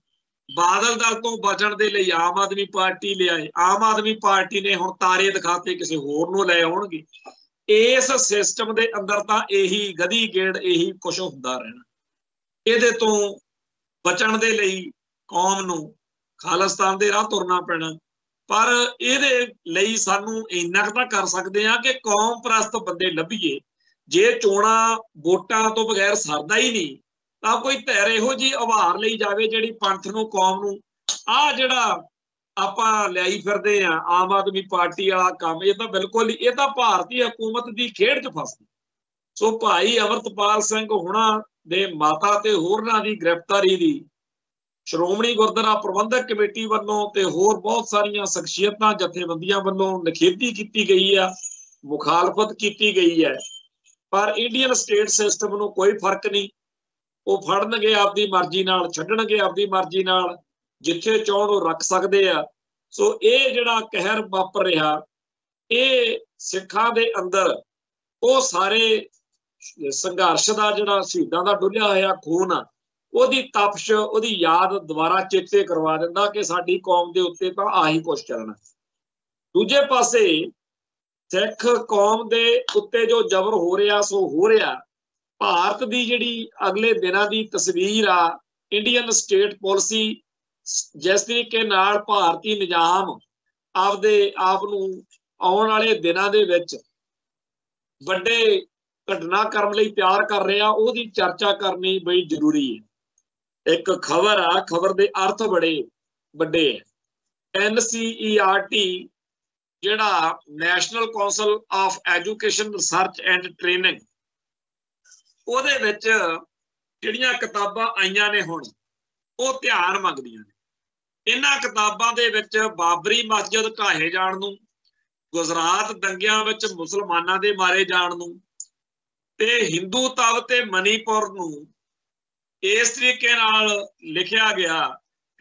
A: ਬਾਦਲ ਦਲ ਤੋਂ ਬਚਣ ਦੇ ਲਈ ਆਮ ਆਦਮੀ ਪਾਰਟੀ ਲਿਆਏ। ਆਮ ਆਦਮੀ ਪਾਰਟੀ ਨੇ ਹੁਣ ਤਾਰੇ ਦਿਖਾਤੇ ਕਿਸੇ ਹੋਰ ਨੂੰ ਲੈ ਆਉਣਗੇ। ਇਸ ਸਿਸਟਮ ਦੇ ਅੰਦਰ ਤਾਂ ਇਹੀ ਗਧੀ ਗੇੜ, ਇਹੀ ਕੁਛ ਹੁੰਦਾ ਰਹਿਣਾ। ਇਹਦੇ ਤੋਂ ਬਚਣ ਦੇ ਲਈ ਕੌਮ ਨੂੰ ਖਾਲਿਸਤਾਨ ਦੇ ਰਾਹ ਤੁਰਨਾ ਪੈਣਾ। ਪਰ ਇਹਦੇ ਲਈ ਸਾਨੂੰ ਇੰਨਾ ਕੁ ਤਾਂ ਕਰ ਸਕਦੇ ਹਾਂ ਕਿ ਕੌਮ ਪ੍ਰਸਤ ਬੰਦੇ ਲੱਭੀਏ। ਜੇ ਚੋਣਾਂ ਵੋਟਾਂ ਤੋਂ ਬਗੈਰ ਸਰਦਾ ਹੀ ਨਹੀਂ ਤਾਂ ਕੋਈ ਧਿਰ ਇਹੋ ਜਿਹੀ ਉਭਾਰ ਲਈ ਜਾਵੇ ਜਿਹੜੀ ਪੰਥ ਨੂੰ, ਕੌਮ ਨੂੰ, ਆਹ ਜਿਹੜਾ ਆਪਾਂ ਲਿਆਈ ਫਿਰਦੇ ਆ ਆਮ ਆਦਮੀ ਪਾਰਟੀ ਵਾਲਾ ਕੰਮ, ਇਹ ਤਾਂ ਬਿਲਕੁਲ ਹੀ, ਇਹ ਤਾਂ ਭਾਰਤੀ ਹਕੂਮਤ ਦੀ ਖੇਡ 'ਚ ਫਸਦੀ। ਸੋ ਭਾਈ ਅਮਰਤਪਾਲ ਸਿੰਘ ਹੁਣਾਂ ਦੇ ਮਾਤਾ ਤੇ ਹੋਰਨਾਂ ਦੀ ਗ੍ਰਿਫਤਾਰੀ ਦੀ ਸ਼੍ਰੋਮਣੀ ਗੁਰਦੁਆਰਾ ਪ੍ਰਬੰਧਕ ਕਮੇਟੀ ਵੱਲੋਂ ਤੇ ਹੋਰ ਬਹੁਤ ਸਾਰੀਆਂ ਸ਼ਖਸੀਅਤਾਂ, ਜਥੇਬੰਦੀਆਂ ਵੱਲੋਂ ਨਿਖੇਧੀ ਕੀਤੀ ਗਈ ਆ, ਮੁਖਾਲਫਤ ਕੀਤੀ ਗਈ ਹੈ। ਪਰ ਇੰਡੀਅਨ ਸਟੇਟ ਸਿਸਟਮ ਨੂੰ ਕੋਈ ਫਰਕ ਨਹੀਂ। ਉਹ ਫੜਨਗੇ ਆਪਦੀ ਮਰਜ਼ੀ ਨਾਲ, ਛੱਡਣਗੇ ਆਪਦੀ ਮਰਜ਼ੀ ਨਾਲ, ਜਿੱਥੇ ਚਾਹਣ ਉਹ ਰੱਖ ਸਕਦੇ ਆ। ਸੋ ਇਹ ਜਿਹੜਾ ਕਹਿਰ ਵਾਪਰ ਰਿਹਾ, ਇਹ ਸਿੱਖਾਂ ਦੇ ਅੰਦਰ ਉਹ ਸਾਰੇ ਸੰਘਰਸ਼ ਦਾ ਜਿਹੜਾ ਸ਼ਹੀਦਾਂ ਦਾ ਡੁੱਲਿਆ ਹੋਇਆ ਖੂਨ ਆ, ਉਹਦੀ ਤਪਸ਼, ਉਹਦੀ ਯਾਦ ਦੁਬਾਰਾ ਚੇਤੇ ਕਰਵਾ ਦਿੰਦਾ ਕਿ ਸਾਡੀ ਕੌਮ ਦੇ ਉੱਤੇ ਤਾਂ ਆਹੀ ਕੁਛ ਚੱਲਣਾ। ਦੂਜੇ ਪਾਸੇ ਸਿੱਖ ਕੌਮ ਦੇ ਉੱਤੇ ਜੋ ਜ਼ਬਰ ਹੋ ਰਿਹਾ ਸੋ ਹੋ ਰਿਹਾ। ਭਾਰਤ ਦੀ ਜਿਹੜੀ ਅਗਲੇ ਦਿਨਾਂ ਦੀ ਤਸਵੀਰ ਆ, ਇੰਡੀਅਨ ਸਟੇਟ ਪਾਲਿਸੀ, ਜਿਸ ਤਰੀਕੇ ਨਾਲ ਭਾਰਤੀ ਨਿਜ਼ਾਮ ਆਪਦੇ ਆਪ ਨੂੰ ਆਉਣ ਵਾਲੇ ਦਿਨਾਂ ਦੇ ਵਿੱਚ ਵੱਡੇ घटनाक्रम ਲਈ ਤਿਆਰ ਕਰ ਰਿਹਾ ਉਹਦੀ ਚਰਚਾ ਕਰਨੀ ਬਈ ਜ਼ਰੂਰੀ ਹੈ। ਇੱਕ ਖਬਰ ਆ, ਖਬਰ ਦੇ ਅਰਥ ਬੜੇ ਵੱਡੇ ਹੈ। NCERT ਜਿਹੜਾ national council of education research and training, ਉਹਦੇ ਵਿੱਚ ਜਿਹੜੀਆਂ ਕਿਤਾਬਾਂ ਆਈਆਂ ਨੇ ਹੁਣ ਉਹ ਧਿਆਨ ਮੰਗਦੀਆਂ ਨੇ। ਇਹਨਾਂ ਕਿਤਾਬਾਂ ਦੇ ਵਿੱਚ ਬਾਬਰੀ ਮਸਜਿਦ ਢਾਹੇ ਜਾਣ ਨੂੰ, ਗੁਜਰਾਤ ਦੰਗਿਆਂ ਵਿੱਚ ਮੁਸਲਮਾਨਾਂ ਦੇ ਮਾਰੇ ਜਾਣ ਨੂੰ ਤੇ ਹਿੰਦੂ ਤਵ ਤੇ ਮਨੀਪੁਰ ਨੂੰ ਇਸ ਤਰੀਕੇ ਨਾਲ ਲਿਖਿਆ ਗਿਆ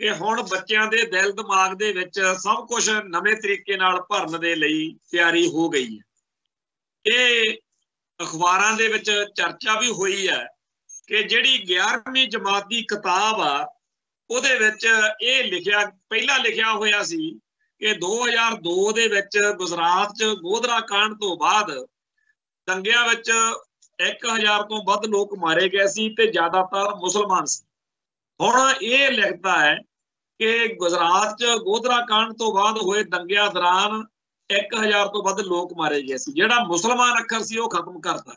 A: ਕਿ ਹੁਣ ਬੱਚਿਆਂ ਦੇ ਦਿਲ ਦਿਮਾਗ ਦੇ ਵਿੱਚ ਸਭ ਕੁਝ ਨਵੇਂ ਤਰੀਕੇ ਨਾਲ ਭਰਨ ਦੇ ਲਈ ਤਿਆਰੀ ਹੋ ਗਈ ਹੈ। ਇਹ ਅਖਬਾਰਾਂ ਦੇ ਵਿੱਚ ਚਰਚਾ ਵੀ ਹੋਈ ਹੈ ਕਿ ਜਿਹੜੀ 11ਵੀਂ ਜਮਾਤ ਦੀ ਕਿਤਾਬ ਆ ਉਹਦੇ ਵਿੱਚ ਇਹ ਲਿਖਿਆ, ਪਹਿਲਾਂ ਲਿਖਿਆ ਹੋਇਆ ਸੀ ਕਿ 2002 ਦੇ ਵਿੱਚ ਗੁਜਰਾਤ 'ਚ ਗੋਧਰਾ ਕਾਂਡ ਤੋਂ ਬਾਅਦ ਦੰਗਿਆਂ ਵਿੱਚ 1000 ਤੋਂ ਵੱਧ ਲੋਕ ਮਾਰੇ ਗਏ ਸੀ ਤੇ ਜ਼ਿਆਦਾਤਰ ਮੁਸਲਮਾਨ ਸੀ। ਹੁਣ ਇਹ ਲਿਖਦਾ ਹੈ ਕਿ ਗੁਜਰਾਤ 'ਚ ਗੋਧਰਾ ਕਾਂਡ ਤੋਂ ਬਾਅਦ ਹੋਏ ਦੰਗਿਆਂ ਦੌਰਾਨ 1000 ਤੋਂ ਵੱਧ ਲੋਕ ਮਾਰੇ ਗਏ ਸੀ। ਜਿਹੜਾ ਮੁਸਲਮਾਨ ਅੱਖਰ ਸੀ ਉਹ ਖਤਮ ਕਰਤਾ।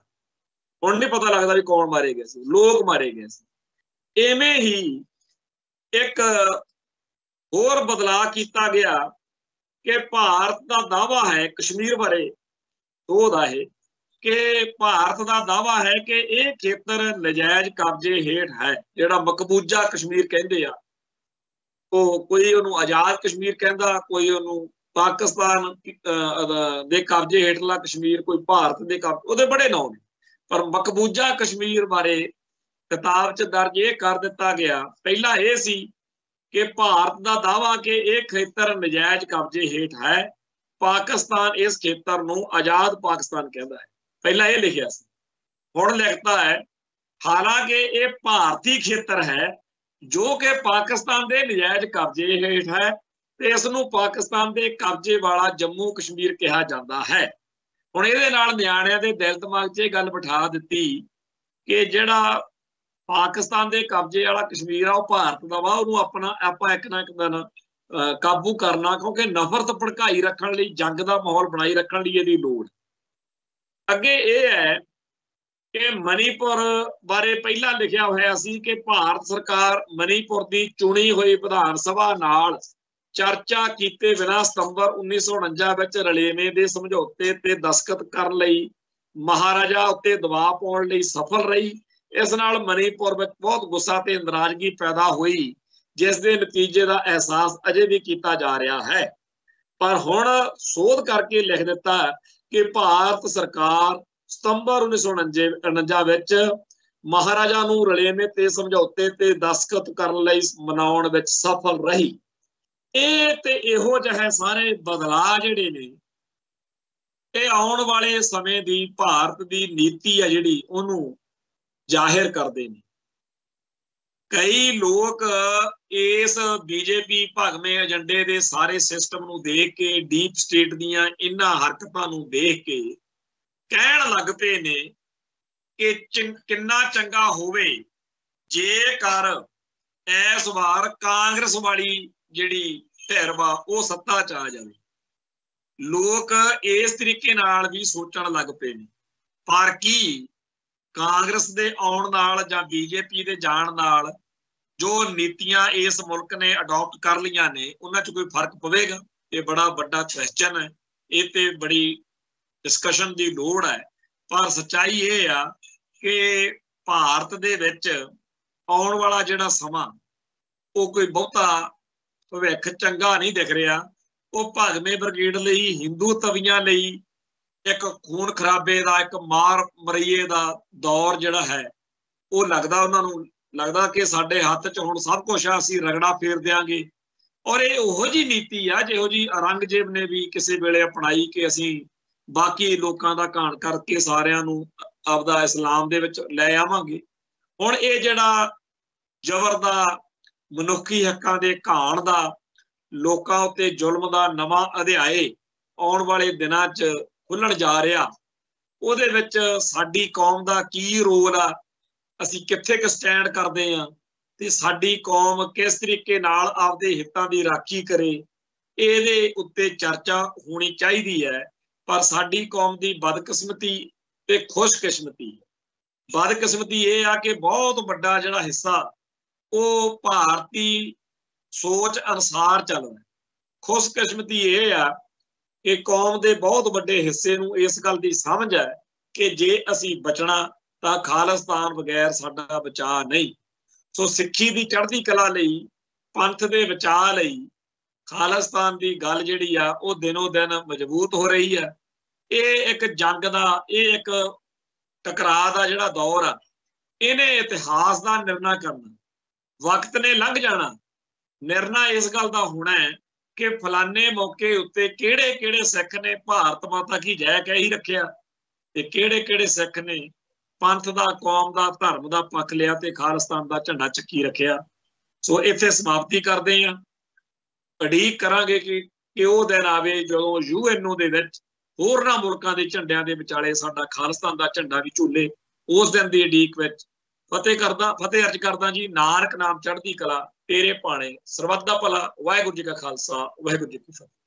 A: ਹੁਣ ਨਹੀਂ ਪਤਾ ਲੱਗਦਾ ਵੀ ਕੌਣ ਮਾਰੇ ਗਏ ਸੀ, ਲੋਕ ਮਾਰੇ ਗਏ ਸੀ। ਇਵੇਂ ਹੀ ਇੱਕ ਹੋਰ ਬਦਲਾਅ ਕੀਤਾ ਗਿਆ ਕਿ ਭਾਰਤ ਦਾ ਦਾਅਵਾ ਹੈ ਕਸ਼ਮੀਰ ਬਾਰੇ, ਉਹਦਾ ਇਹ ਕਿ ਭਾਰਤ ਦਾ ਦਾਅਵਾ ਹੈ ਕਿ ਇਹ ਖੇਤਰ ਨਜਾਇਜ਼ ਕਬਜ਼ੇ ਹੇਠ ਹੈ। ਜਿਹੜਾ ਮਕਬੂਜ਼ਾ ਕਸ਼ਮੀਰ ਕਹਿੰਦੇ ਆ, ਉਹ ਕੋਈ ਉਹਨੂੰ ਆਜ਼ਾਦ ਕਸ਼ਮੀਰ ਕਹਿੰਦਾ, ਕੋਈ ਉਹਨੂੰ ਪਾਕਿਸਤਾਨ ਦੇ ਕਬਜ਼ੇ ਹੇਠਲਾ ਕਸ਼ਮੀਰ, ਕੋਈ ਭਾਰਤ ਦੇ ਕਬਜ਼ੇ, ਉਹਦੇ ਬੜੇ ਨਾਂ ਨੇ। ਪਰ ਮਕਬੂਜ਼ਾ ਕਸ਼ਮੀਰ ਬਾਰੇ ਕਿਤਾਬ 'ਚ ਦਰਜ ਇਹ ਕਰ ਦਿੱਤਾ ਗਿਆ, ਪਹਿਲਾਂ ਇਹ ਸੀ ਕਿ ਭਾਰਤ ਦਾ ਦਾਅਵਾ ਕਿ ਇਹ ਖੇਤਰ ਨਜਾਇਜ਼ ਕਬਜ਼ੇ ਹੇਠ ਹੈ, ਪਾਕਿਸਤਾਨ ਇਸ ਖੇਤਰ ਨੂੰ ਆਜ਼ਾਦ ਪਾਕਿਸਤਾਨ ਕਹਿੰਦਾ ਹੈ। ਪਹਿਲਾਂ ਇਹ ਲਿਖਿਆ ਸੀ। ਹੁਣ ਲਿਖਦਾ ਹੈ ਹਾਲਾਂਕਿ ਇਹ ਭਾਰਤੀ ਖੇਤਰ ਹੈ ਜੋ ਕਿ ਪਾਕਿਸਤਾਨ ਦੇ ਨਜਾਇਜ਼ ਕਬਜ਼ੇ ਹੇਠ ਹੈ ਤੇ ਇਸ ਨੂੰ ਪਾਕਿਸਤਾਨ ਦੇ ਕਬਜ਼ੇ ਵਾਲਾ ਜੰਮੂ ਕਸ਼ਮੀਰ ਕਿਹਾ ਜਾਂਦਾ ਹੈ। ਹੁਣ ਇਹਦੇ ਨਾਲ ਨਿਆਣਿਆਂ ਦੇ ਦਿਲ ਦਿਮਾਗ 'ਚ ਇਹ ਗੱਲ ਬਿਠਾ ਦਿੱਤੀ ਕਿ ਜਿਹੜਾ ਪਾਕਿਸਤਾਨ ਦੇ ਕਬਜ਼ੇ ਵਾਲਾ ਕਸ਼ਮੀਰ ਆ ਉਹ ਭਾਰਤ ਦਾ ਵਾ, ਉਹਨੂੰ ਆਪਾਂ ਇੱਕ ਨਾ ਇੱਕ ਦਿਨ ਕਾਬੂ ਕਰਨਾ, ਕਿਉਂਕਿ ਨਫ਼ਰਤ ਭੜਕਾਈ ਰੱਖਣ ਲਈ, ਜੰਗ ਦਾ ਮਾਹੌਲ ਬਣਾਈ ਰੱਖਣ ਲਈ ਇਹਦੀ ਲੋੜ। ਅੱਗੇ ਇਹ ਹੈ ਕਿ ਮਨੀਪੁਰ ਬਾਰੇ ਪਹਿਲਾਂ ਲਿਖਿਆ ਹੋਇਆ ਸੀ ਕਿ ਭਾਰਤ ਸਰਕਾਰ ਮਨੀਪੁਰ ਦੀ ਚੁਣੀ ਹੋਈ ਵਿਧਾਨ ਸਭਾ ਨਾਲ ਚਰਚਾ ਕੀਤੇ ਬਿਨਾਂ ਸਤੰਬਰ 1949 ਵਿੱਚ ਰਲੇਵੇਂ ਦੇ ਸਮਝੌਤੇ ਤੇ ਦਸਤਖਤ ਕਰਨ ਲਈ ਮਹਾਰਾਜਾ ਉੱਤੇ ਦਬਾਅ ਪਾਉਣ ਲਈ ਸਫਲ ਰਹੀ। ਇਸ ਨਾਲ ਮਨੀਪੁਰ ਵਿੱਚ ਬਹੁਤ ਗੁੱਸਾ ਤੇ ਨਾਰਾਜ਼ਗੀ ਪੈਦਾ ਹੋਈ, ਜਿਸ ਦੇ ਨਤੀਜੇ ਦਾ ਅਹਿਸਾਸ ਅਜੇ ਵੀ ਕੀਤਾ ਜਾ ਰਿਹਾ ਹੈ। ਪਰ ਹੁਣ ਸੋਧ ਕਰਕੇ ਲਿਖ ਦਿੱਤਾ ਕਿ ਭਾਰਤ ਸਰਕਾਰ ਸਤੰਬਰ 1949 ਵਿੱਚ ਮਹਾਰਾਜਾ ਨੂੰ ਰਲੇਵੇਂ ਤੇ ਸਮਝੌਤੇ ਤੇ ਦਸਤਖਤ ਕਰਨ ਲਈ ਮਨਾਉਣ ਵਿੱਚ ਸਫਲ ਰਹੀ। ਇਹ ਤੇ ਇਹੋ ਜਿਹੇ ਸਾਰੇ ਬਦਲਾਅ ਜਿਹੜੇ ਨੇ ਇਹ ਆਉਣ ਵਾਲੇ ਸਮੇਂ ਦੀ ਭਾਰਤ ਦੀ ਨੀਤੀ ਆ ਜਿਹੜੀ ਉਹਨੂੰ ਜ਼ਾਹਿਰ ਕਰਦੇ ਨੇ। ਕਈ ਲੋਕ ਇਸ ਬੀਜੇਪੀ ਭਗਵੇਂ ਏਜੰਡੇ ਦੇ ਸਾਰੇ ਸਿਸਟਮ ਨੂੰ ਦੇਖ ਕੇ, ਡੀਪ ਸਟੇਟ ਦੀਆਂ ਇਹਨਾਂ ਹਰਕਤਾਂ ਨੂੰ ਦੇਖ ਕੇ ਕਹਿਣ ਲੱਗ ਪਏ ਨੇ ਕਿ ਕਿੰਨਾ ਚੰਗਾ ਹੋਵੇ ਜੇਕਰ ਇਸ ਵਾਰ ਕਾਂਗਰਸ ਵਾਲੀ ਜਿਹੜੀ ਧਿਰ ਵਾ ਉਹ ਸੱਤਾ 'ਚ ਆ ਜਾਵੇ। ਲੋਕ ਇਸ ਤਰੀਕੇ ਨਾਲ ਵੀ ਸੋਚਣ ਲੱਗ ਪਏ ਨੇ। ਪਰ ਕੀ ਕਾਂਗਰਸ ਦੇ ਆਉਣ ਨਾਲ ਜਾਂ ਬੀਜੇਪੀ ਦੇ ਜਾਣ ਨਾਲ ਜੋ ਨੀਤੀਆਂ ਇਸ ਮੁਲਕ ਨੇ ਅਡਾਪਟ ਕਰ ਲਈਆਂ ਨੇ ਉਹਨਾਂ 'ਚ ਕੋਈ ਫਰਕ ਪਵੇਗਾ? ਇਹ ਬੜਾ ਵੱਡਾ ਕੁਐਸਚਨ ਹੈ, ਇਹ ਤੇ ਬੜੀ ਡਿਸਕਸ਼ਨ ਦੀ ਲੋੜ ਹੈ। ਪਰ ਸੱਚਾਈ ਇਹ ਆ ਕਿ ਭਾਰਤ ਦੇ ਵਿੱਚ ਆਉਣ ਵਾਲਾ ਜਿਹੜਾ ਸਮਾਂ ਉਹ ਕੋਈ ਬਹੁਤਾ ਭਵਿੱਖ ਚੰਗਾ ਨਹੀਂ ਦਿਖ ਰਿਹਾ। ਉਹ ਭਗਵੇਂ ਬ੍ਰਿਗੇਡ ਲਈ, ਹਿੰਦੂ ਤਵੀਆਂ ਲਈ ਇੱਕ ਖੂਨ ਖਰਾਬੇ ਦਾ, ਇੱਕ ਮਾਰ ਮਰਈਏ ਦਾ ਦੌਰ ਜਿਹੜਾ ਹੈ ਉਹ ਲੱਗਦਾ, ਉਹਨਾਂ ਨੂੰ ਲੱਗਦਾ ਕਿ ਸਾਡੇ ਹੱਥ 'ਚ ਹੁਣ ਸਭ ਕੁਛ ਆ, ਅਸੀਂ ਰਗੜਾ ਫੇਰ ਦਿਆਂਗੇ। ਔਰ ਇਹ ਉਹੋ ਜਿਹੀ ਨੀਤੀ ਆ ਜਿਹੋ ਜਿਹੀ ਔਰੰਗਜ਼ੇਬ ਨੇ ਵੀ ਕਿਸੇ ਵੇਲੇ ਅਪਣਾਈ ਕਿ ਅਸੀਂ ਬਾਕੀ ਲੋਕਾਂ ਦਾ ਘਾਣ ਕਰਕੇ ਸਾਰਿਆਂ ਨੂੰ ਆਪਦਾ ਇਸਲਾਮ ਦੇ ਵਿੱਚ ਲੈ ਆਵਾਂਗੇ। ਹੁਣ ਇਹ ਜਿਹੜਾ ਜ਼ਬਰ ਦਾ, ਮਨੁੱਖੀ ਹੱਕਾਂ ਦੇ ਘਾਣ ਦਾ, ਲੋਕਾਂ ਉੱਤੇ ਜ਼ੁਲਮ ਦਾ ਨਵਾਂ ਅਧਿਆਏ ਆਉਣ ਵਾਲੇ ਦਿਨਾਂ 'ਚ ਖੁੱਲਣ ਜਾ ਰਿਹਾ, ਉਹਦੇ ਵਿੱਚ ਸਾਡੀ ਕੌਮ ਦਾ ਕੀ ਰੋਲ ਆ, ਅਸੀਂ ਕਿੱਥੇ ਕੁ ਸਟੈਂਡ ਕਰਦੇ ਹਾਂ ਤੇ ਸਾਡੀ ਕੌਮ ਕਿਸ ਤਰੀਕੇ ਨਾਲ ਆਪਦੇ ਹਿੱਤਾਂ ਦੀ ਰਾਖੀ ਕਰੇ, ਇਹਦੇ ਉੱਤੇ ਚਰਚਾ ਹੋਣੀ ਚਾਹੀਦੀ ਹੈ। ਪਰ ਸਾਡੀ ਕੌਮ ਦੀ ਬਦਕਿਸਮਤੀ ਤੇ ਖੁਸ਼ਕਿਸਮਤੀ। बदकिस्मती ये आ कि बहुत बड़ा जिहड़ा हिस्सा वो भारती सोच अनुसार चल रहा है। खुशकिस्मती ये आ कि कौम के बहुत बड़े हिस्से नूं इस गल की समझ है कि जे असी बचना तो खालिस्तान बगैर साडा बचा नहीं। सो सिक्खी की चढ़ती कला लई, पंथ के बचा लई खालिस्तान की गल जिहड़ी आ वो दिनों दिन मजबूत हो रही है। ये एक जंग का, ये एक टकराव का जिहड़ा दौर आ, इहने इतिहास का निर्णय करना, वक्त ने लंघ जाना। निर्णय इस गल का होना है कि फलाने मौके उत्ते किहड़े किहड़े सिख ने भारत माता की जय कह ही रखिया ते किहड़े किहड़े सिख ने पंथ का, कौम का, धर्म का पक्ष लिया ते खालिस्तान का झंडा चक्की रखिया। सो इत्थे समाप्ति करते हैं। उड़ीक करांगे कि वो दिन आवे जो UN दे विच होरना मुल्कां दे झंडियां दे विचाले साडा खालिस्तान दा झंडा भी झूले। उस दिन दी उड़ीक विच फतेह अर्ज करदा जी। नानक नाम चढ़दी कला तेरे भाणे, सरबत दा भला। वाहिगुरू जी का खालसा, वाहिगुरू जी की फतेह।